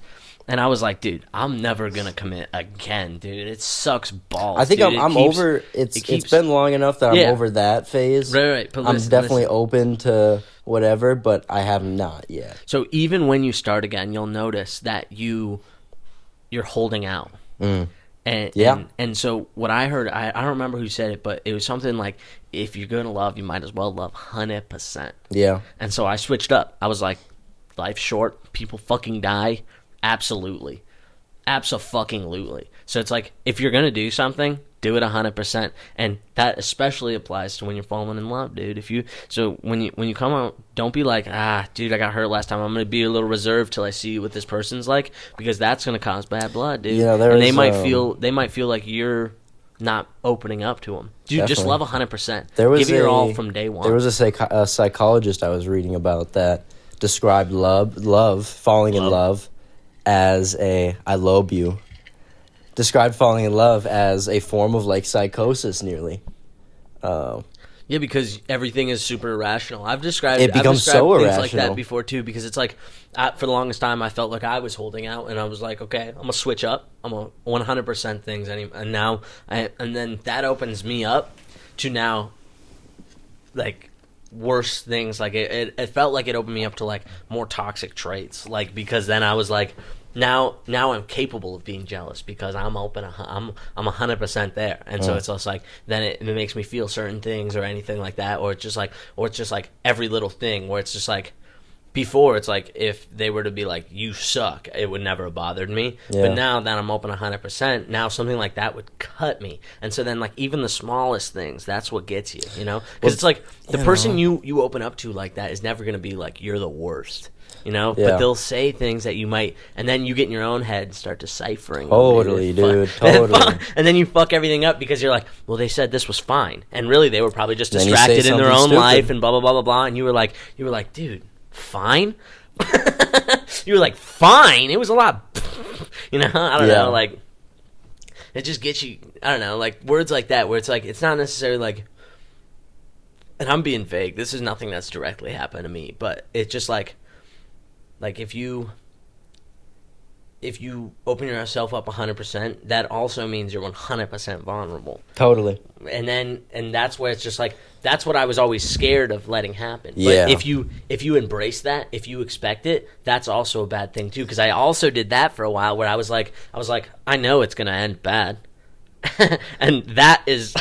I was like, dude, I'm never gonna commit again, dude. It sucks balls. I think dude. I'm over. It's been long enough that Yeah. I'm over that phase. Right. But I'm listen, definitely listen. open to whatever, but I have not yet. So even when you start again, you'll notice that you're holding out. Mm. And, Yeah. and so what I heard, I don't remember who said it, but it was something like, if you're going to love, you might as well love 100%. Yeah. And so I switched up. I was like, life's short. People fucking die. Absolutely. Abso-fucking-lutely. So it's like, if you're going to do something, do it 100%. And that especially applies to when you're falling in love, dude. So when you come out, don't be like, dude, I got hurt last time. I'm going to be a little reserved till I see what this person's like, because that's going to cause bad blood, dude. Yeah, and they might feel like you're not opening up to them. Dude, just love 100%. Give it your all from day one. There was a psychologist I was reading about that described falling in love as I lobe you. Described falling in love as a form of like psychosis, nearly. Yeah, because everything is super irrational. I've described It becomes things so like irrational. that before too. Because it's like, for the longest time, I felt like I was holding out, and I was like, okay, I'm gonna switch up. I'm gonna 100% things, and now, and then that opens me up to now, like, worse things. Like it felt like it opened me up to like more toxic traits. Like, because then I was like, now I'm capable of being jealous because I'm open. I'm 100% there, and so it's just like then it makes me feel certain things or anything like that, or it's just like every little thing where it's just like, before it's like if they were to be like, you suck, it would never have bothered me. Yeah. But now that I'm open 100%, now something like that would cut me. And so then like even the smallest things, that's what gets you, you know? Because it's like the person you open up to like that is never going to be like, you're the worst. You know, Yeah. but they'll say things that you might, and then you get in your own head and start deciphering. Totally, dude, totally. And then you fuck everything up because you're like, well, they said this was fine, and really they were probably just Then you say distracted in their something own stupid. life and blah blah blah blah blah. And you were like, dude, fine. You were like, fine. It was a lot. You know, I don't Yeah. know, like it just gets you. I don't know, like words like that where it's like it's not necessarily like. And I'm being vague. This is nothing that's directly happened to me, but it's just like if you open yourself up 100%, that also means you're 100% vulnerable. Totally. And that's where it's just like, that's what I was always scared of letting happen. Yeah. But if you embrace that, if you expect it, that's also a bad thing too. Because I also did that for a while where I was like, I know it's gonna end bad. And that is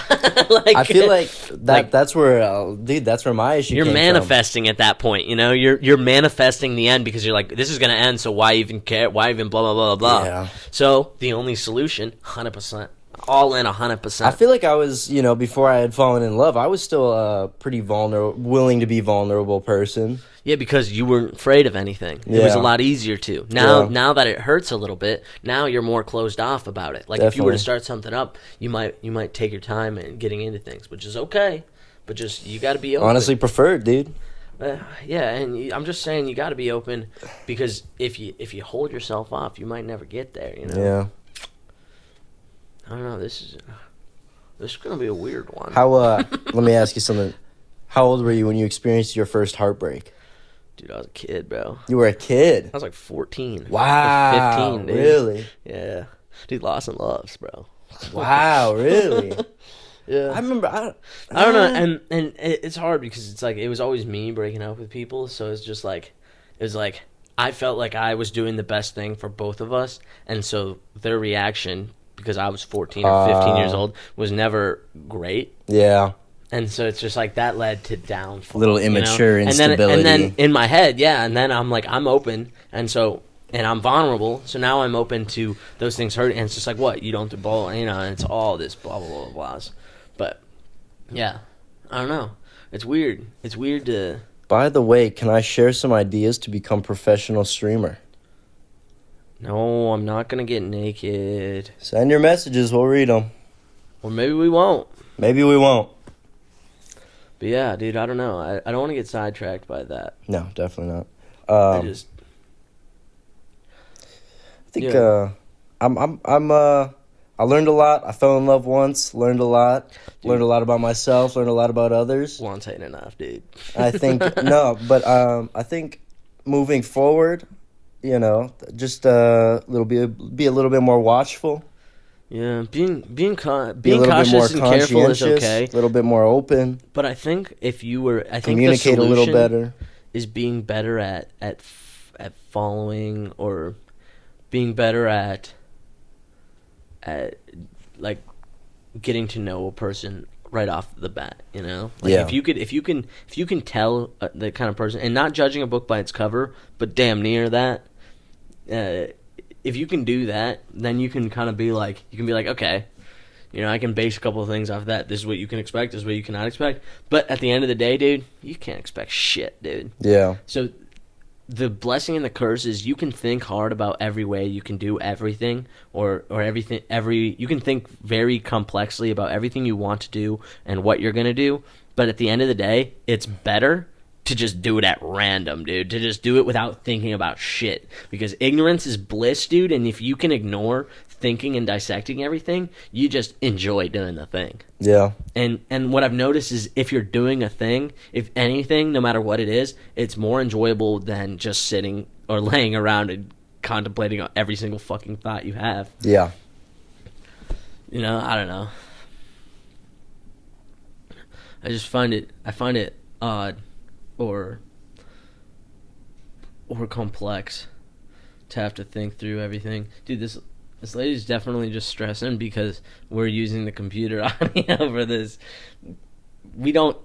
like, I feel like like- that's where, dude, that's where my issue you're came manifesting at that point, you know. You're manifesting the end because you're like, this is gonna end, so why even care? Why even blah blah blah blah blah? Yeah. So the only solution, 100%. all in I 100%. feel like I was, before I had fallen in love, I was still a pretty willing to be vulnerable person. Yeah, because you weren't afraid of anything. It was a Yeah. lot easier to. Now, Yeah. now that it hurts a little bit, now you're more closed off about it. Like if you were to Definitely. start something up, you might take your time in getting into things, which is okay. But just you got to be open. Honestly, preferred, dude. Yeah, and I'm just saying you got to be open because if you hold yourself off, you might never get there. Yeah. I don't know. This is gonna be a weird one. How? Let me ask you something. How old were you when you experienced your first heartbreak? Dude, I was a kid, bro. You were a kid. I was like 14. Wow. Like 15, dude. Really? Yeah. Dude, lost in loves, bro. Wow. Really? Yeah. I remember. I don't know, and it's hard because it's like it was always me breaking up with people, so it's just like it was like I felt like I was doing the best thing for both of us, and so their reaction because I was 14 or 15 years old was never great. Yeah. And so it's just like that led to downfall. Little immature instability. And then in my head, yeah, and then I'm like I'm open, and I'm vulnerable, so now I'm open to those things hurt, and it's just like what you don't do, and it's all this blah blah blah blahs. But yeah, I don't know. It's weird. It's weird to. By the way, can I share some ideas to become professional streamer? No, I'm not gonna get naked, Send your messages. We'll read them. or maybe we won't. Maybe we won't. But yeah, dude, I don't know. I don't want to get sidetracked by that. No, definitely not. I just. I think Yeah. I learned a lot. I fell in love once. Learned a lot. Dude. Learned a lot about myself. Learned a lot about others. Once ain't enough, dude. I think I think moving forward, just be a little bit more watchful. Yeah, being Be a little cautious bit and more careful is conscientious. okay. A little bit more open. But I think if you were, I think the Communicate a little solution better. is being better at following or being better at like getting to know a person right off the bat. Like Yeah. if you can tell the kind of person, and not judging a book by its cover, but damn near that. If you can do that, then you can kind of be like, okay, I can base a couple of things off that. This is what you can expect. This is what you cannot expect. But at the end of the day, dude, you can't expect shit, dude. Yeah. So the blessing and the curse is you can think hard about every way you can do everything or everything. You can think very complexly about everything you want to do and what you're going to do. But at the end of the day, it's better to just do it at random, dude. To just do it without thinking about shit. Because ignorance is bliss, dude. And if you can ignore thinking and dissecting everything, you just enjoy doing the thing. Yeah. And what I've noticed is if you're doing a thing, if anything, no matter what it is, it's more enjoyable than just sitting or laying around and contemplating on every single fucking thought you have. Yeah. I don't know. I find it odd or complex to have to think through everything. Dude, this lady's definitely just stressing because we're using the computer audio for this. I don't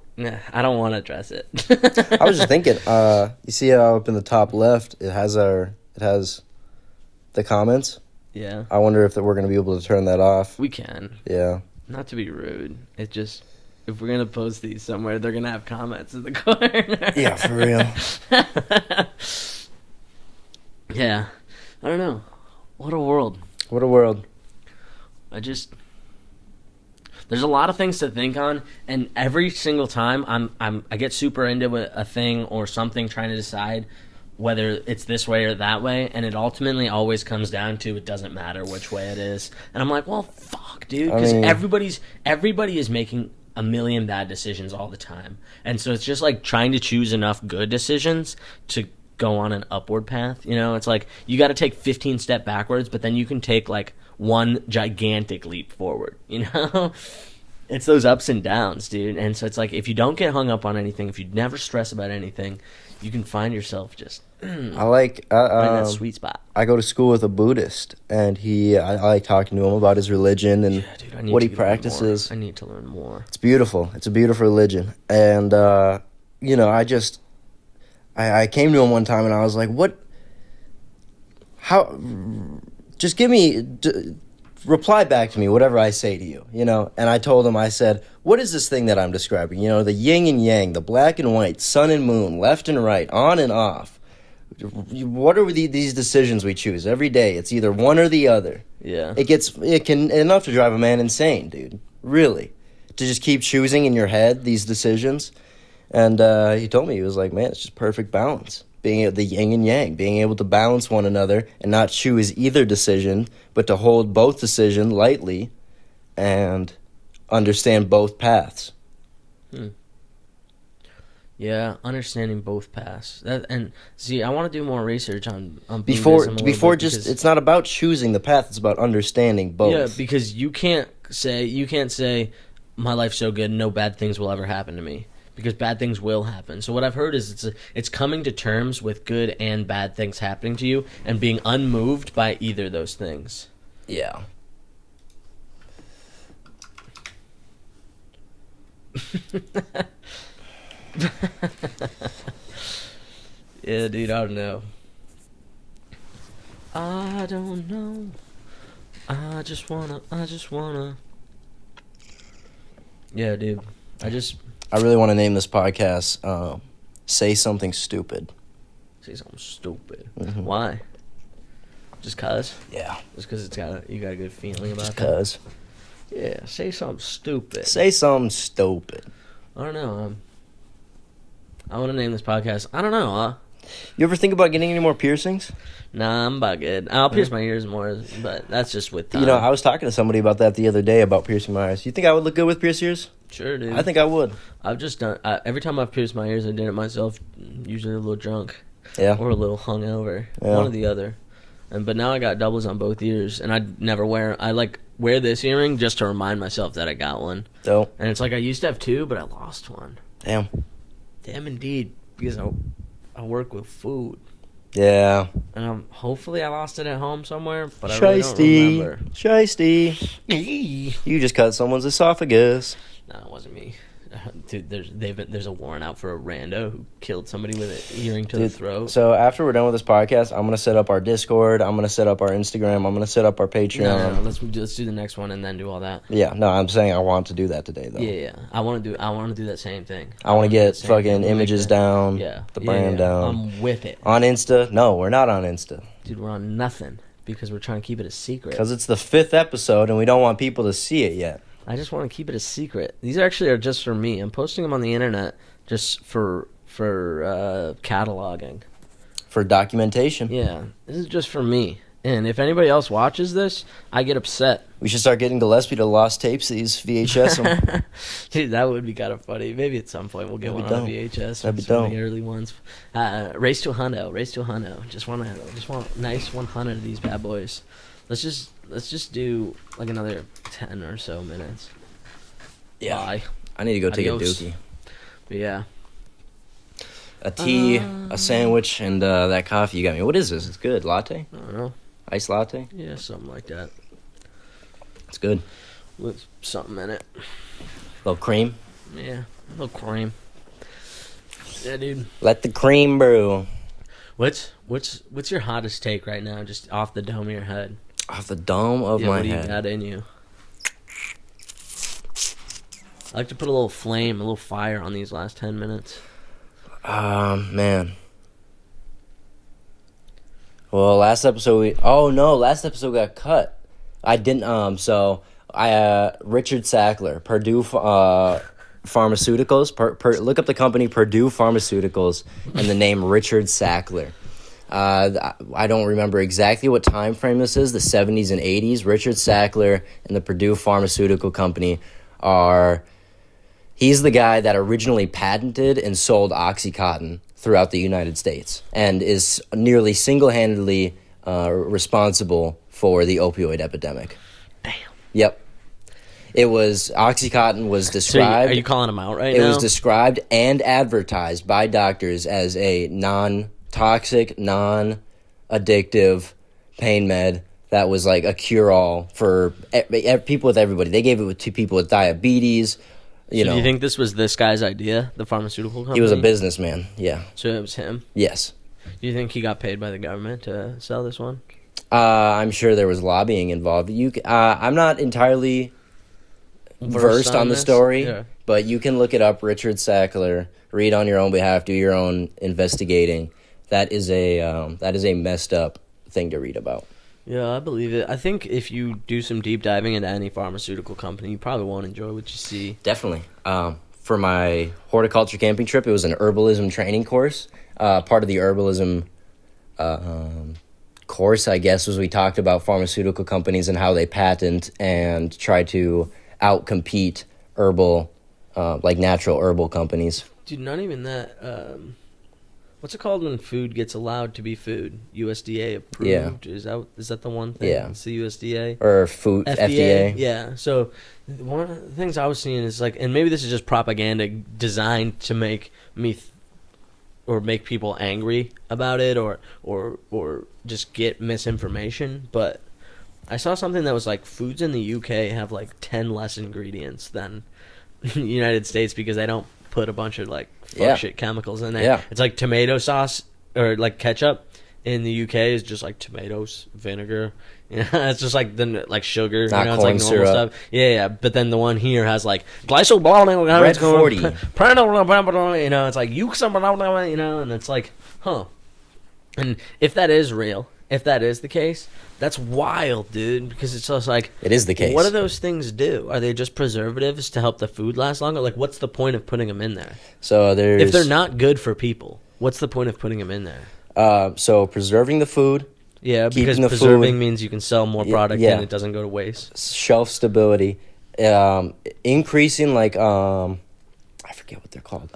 want to address it. I was just thinking, you see how up in the top left it has the comments? Yeah. I wonder if we're going to be able to turn that off. We can. Yeah. Not to be rude. It just, if we're going to post these somewhere, they're going to have comments in the corner. Yeah, for real. Yeah. I don't know. What a world. What a world. There's a lot of things to think on, and every single time I get super into a thing or something, trying to decide whether it's this way or that way, and it ultimately always comes down to it doesn't matter which way it is. And I'm like, well, fuck, dude, because everybody is making a million bad decisions all the time, and so it's just like trying to choose enough good decisions to go on an upward path. It's like you got to take 15 steps backwards, but then you can take like one gigantic leap forward. It's those ups and downs, dude. And so it's like if you don't get hung up on anything, if you never stress about anything, you can find yourself just I like in that sweet spot. I go to school with a Buddhist, and I like talking to him about his religion and Dude, I need what to he learn practices. more. I need to learn more. It's beautiful. It's a beautiful religion, and I came to him one time and I was like, "What? How? Just give me reply back to me whatever I say to you, you know? And I told him, I said, what is this thing that I'm describing? You know, the yin and yang, the black and white, sun and moon, left and right, on and off. What are these decisions we choose every day? It's either one or the other. Yeah. It can enough to drive a man insane, dude. Really. To just keep choosing in your head these decisions. And he told me, he was like, man, it's just perfect balance. Being the yin and yang, being able to balance one another and not choose either decision, but to hold both decisions lightly and understand both paths. Yeah, understanding both paths. And see, I want to do more research on Before Buddhism just it's not about choosing the path, it's about understanding both. Yeah, because you can't say my life's so good, no bad things will ever happen to me. Because bad things will happen. So what I've heard is it's coming to terms with good and bad things happening to you and being unmoved by either of those things. Yeah. Yeah, dude, I don't know. I don't know. I just wanna. Yeah, dude. I really want to name this podcast Say Something Stupid. Say something stupid. Mm-hmm. Why? Just cause? Yeah. Just cause you got a good feeling about Just that? cause. Yeah, say something stupid. Say something stupid. I don't know. I want to name this podcast. I don't know. You ever think about getting any more piercings? Nah, I'm about good. I'll pierce my ears more, but that's just with time. You know, I was talking to somebody about that the other day about piercing my ears. You think I would look good with pierced ears? Sure, dude. I think I would. I've just done. Every time I've pierced my ears, I did it myself. Usually a little drunk, Yeah. or a little hungover, Yeah. one or the other. But now I got doubles on both ears, and I never wear. I wear this earring just to remind myself that I got one. So, And it's like I used to have two, but I lost one. damn. Damn, indeed, because I work with food, Yeah. and hopefully I lost it at home somewhere. But I really don't remember. Shiesty. You just cut someone's esophagus. No, it wasn't me. Dude, there's a warrant out for a rando who killed somebody with an earring to the throat. So after we're done with this podcast, I'm gonna set up our Discord. I'm gonna set up our Instagram. I'm gonna set up our Patreon. No, let's do the next one and then do all that. Yeah, no, I'm saying I want to do that today though. Yeah. I want to do that same thing. I want to get do the same fucking thing. images down. Yeah. The brand down. I'm with it. On Insta? No, we're not on Insta. Dude, we're on nothing because we're trying to keep it a secret. Because it's the 5th episode and we don't want people to see it yet. I just want to keep it a secret. These actually are just for me. I'm posting them on the internet just for cataloging. For documentation. Yeah, this is just for me. And if anybody else watches this, I get upset. We should start getting Gillespie to lost tapes these VHS them. Dude, that would be kind of funny. Maybe at some point we'll get That'd one be on a VHS. That'd be some of dope. the early ones. Race to a hundo. Just want nice 100 of these bad boys. Let's just do like another 10 or so minutes. Yeah. Bye. I need to go take a Adios. dookie. But yeah. A tea, a sandwich, and that coffee you got me. What is this? It's good. Latte? I don't know. Iced latte? Yeah, something like that. It's good. With something in it. Little cream. Yeah, a little cream. Yeah, dude. Let the cream brew. What's your hottest take right now, just off the dome of your head? Off the dome of my what do you head. got in you? I like to put a little flame, a little fire on these last 10 minutes. Man. Well, last episode got cut. I didn't, Richard Sackler, Purdue Pharmaceuticals, look up the company Purdue Pharmaceuticals and the name Richard Sackler. I don't remember exactly what time frame this is, the 70s and 80s. Richard Sackler and the Purdue Pharmaceutical Company he's the guy that originally patented and sold OxyContin throughout the United States and is nearly single-handedly responsible for the opioid epidemic. Damn. Yep. OxyContin was described... So are you calling him out right now? It now? was described and advertised by doctors as a non-toxic, non-addictive pain med that was like a cure-all for people with everybody. They gave it to people with diabetes. Do you think this was this guy's idea, the pharmaceutical company? He was a businessman, yeah. So it was him? Yes. Do you think he got paid by the government to sell this one? I'm sure there was lobbying involved. I'm not entirely versed on the this? story, Yeah. but you can look it up. Richard Sackler, read on your own behalf, do your own investigating. That is a messed up thing to read about. Yeah, I believe it. I think if you do some deep diving into any pharmaceutical company, you probably won't enjoy what you see. Definitely. For my horticulture camping trip, it was an herbalism training course. Part of the herbalism course, I guess, was we talked about pharmaceutical companies and how they patent and try to outcompete herbal, like natural herbal companies. Dude, not even that. What's it called when food gets allowed to be food? USDA approved? Yeah. Is that the one thing? Yeah. It's the USDA? Or food FDA. Yeah. So one of the things I was seeing is like, and maybe this is just propaganda designed to make me or make people angry about it or just get misinformation, but I saw something that was like foods in the UK have like 10 less ingredients than the United States because they don't put a bunch of like fuck shit chemicals in there. Yeah. It's like tomato sauce or like ketchup in the UK is just like tomatoes, vinegar. It's just like like sugar. Not it's corn like normal syrup. stuff. Yeah. But then the one here has like glycol, Red 40. It's like and it's like, huh. And if that is real, if that is the case, that's wild, dude. Because it's just like, It is the case. what do those things do? Are they just preservatives to help the food last longer? Like, what's the point of putting them in there? So If they're not good for people, what's the point of putting them in there? So preserving the food, Yeah, keeping because the preserving food- means you can sell more product yeah. and it doesn't go to waste. shelf stability, increasing like I forget what they're called.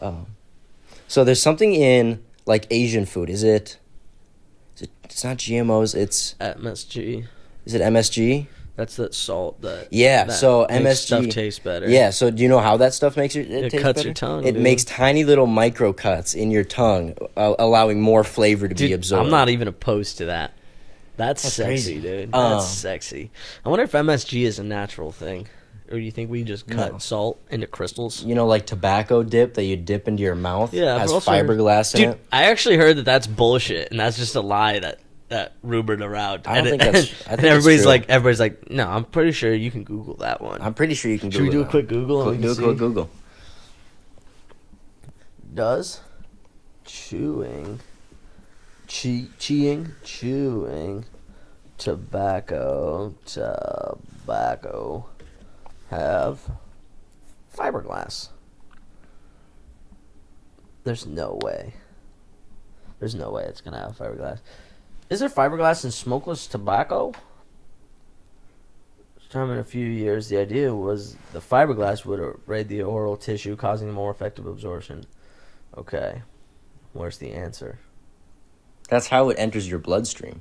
So there's something in like Asian food. It's not GMOs. It's MSG. Is it MSG? That's that salt that So makes MSG stuff tastes better. Yeah. So do you know how that stuff makes it taste cuts better? your tongue, It dude. makes tiny little micro cuts in your tongue, allowing more flavor to be Dude, absorbed. I'm not even opposed to that. That's sexy, crazy. dude. That's sexy. I wonder if MSG is a natural thing. Or do you think we just cut No. salt into crystals? You know, like tobacco dip that you dip into your mouth. Yeah, has I've also heard- fiberglass in Dude, it. I actually heard that that's bullshit, and that's just a lie that rumored around. I don't And- think that's- I and think it's everybody's like, no, I'm pretty sure you can Google that one. I'm pretty sure you can Should we Google do a that. quick Google? and we Do a can quick see? Google. Does chewing tobacco have fiberglass? There's no way. There's no way it's gonna have fiberglass. Is there fiberglass in smokeless tobacco? Sometime in a few years, the idea was the fiberglass would abrade the oral tissue, causing more effective absorption. Okay, where's the answer? That's how it enters your bloodstream.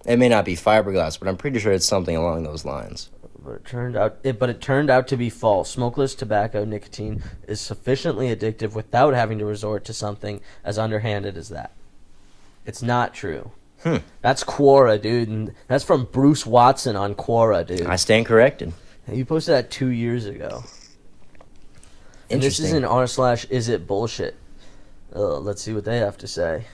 It may not be fiberglass, but I'm pretty sure it's something along those lines. But it turned out to be false. Smokeless tobacco nicotine is sufficiently addictive without having to resort to something as underhanded as that. It's not true. That's Quora, dude. And that's from Bruce Watson on Quora, dude. I stand corrected. You posted that 2 years ago. And this is Interesting. in r/isitbullshit. Let's see what they have to say.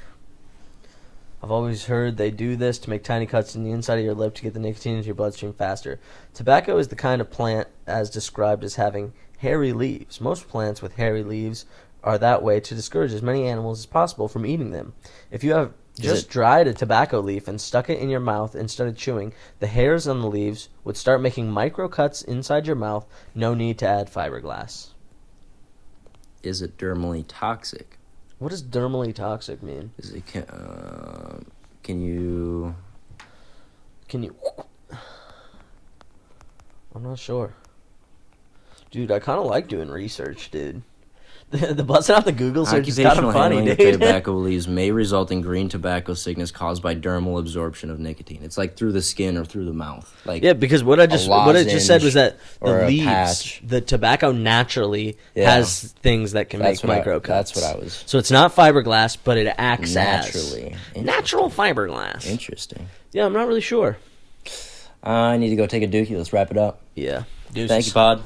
I've always heard they do this to make tiny cuts in the inside of your lip to get the nicotine into your bloodstream faster. Tobacco is the kind of plant as described as having hairy leaves. Most plants with hairy leaves are that way to discourage as many animals as possible from eating them. If you have just dried a tobacco leaf and stuck it in your mouth and started chewing, the hairs on the leaves would start making micro cuts inside your mouth. No need to add fiberglass. Is it dermally toxic? What does dermally toxic mean? Is it can you? Can you... I'm not sure. Dude, I kind of like doing research, dude. The busting out the Google search is kind Occupational of funny, handling of dude. tobacco leaves may result in green tobacco sickness caused by dermal absorption of nicotine. It's like through the skin or through the mouth. Like Yeah, because what I just said was that or the a leaves, patch. the tobacco naturally Yeah. has things that can That's make what I- micro cuts. that's what I was- So it's not fiberglass, but it acts naturally. as natural fiberglass. Interesting. Yeah, I'm not really sure. I need to go take a dookie. Let's wrap it up. Yeah. Thank you, Pod.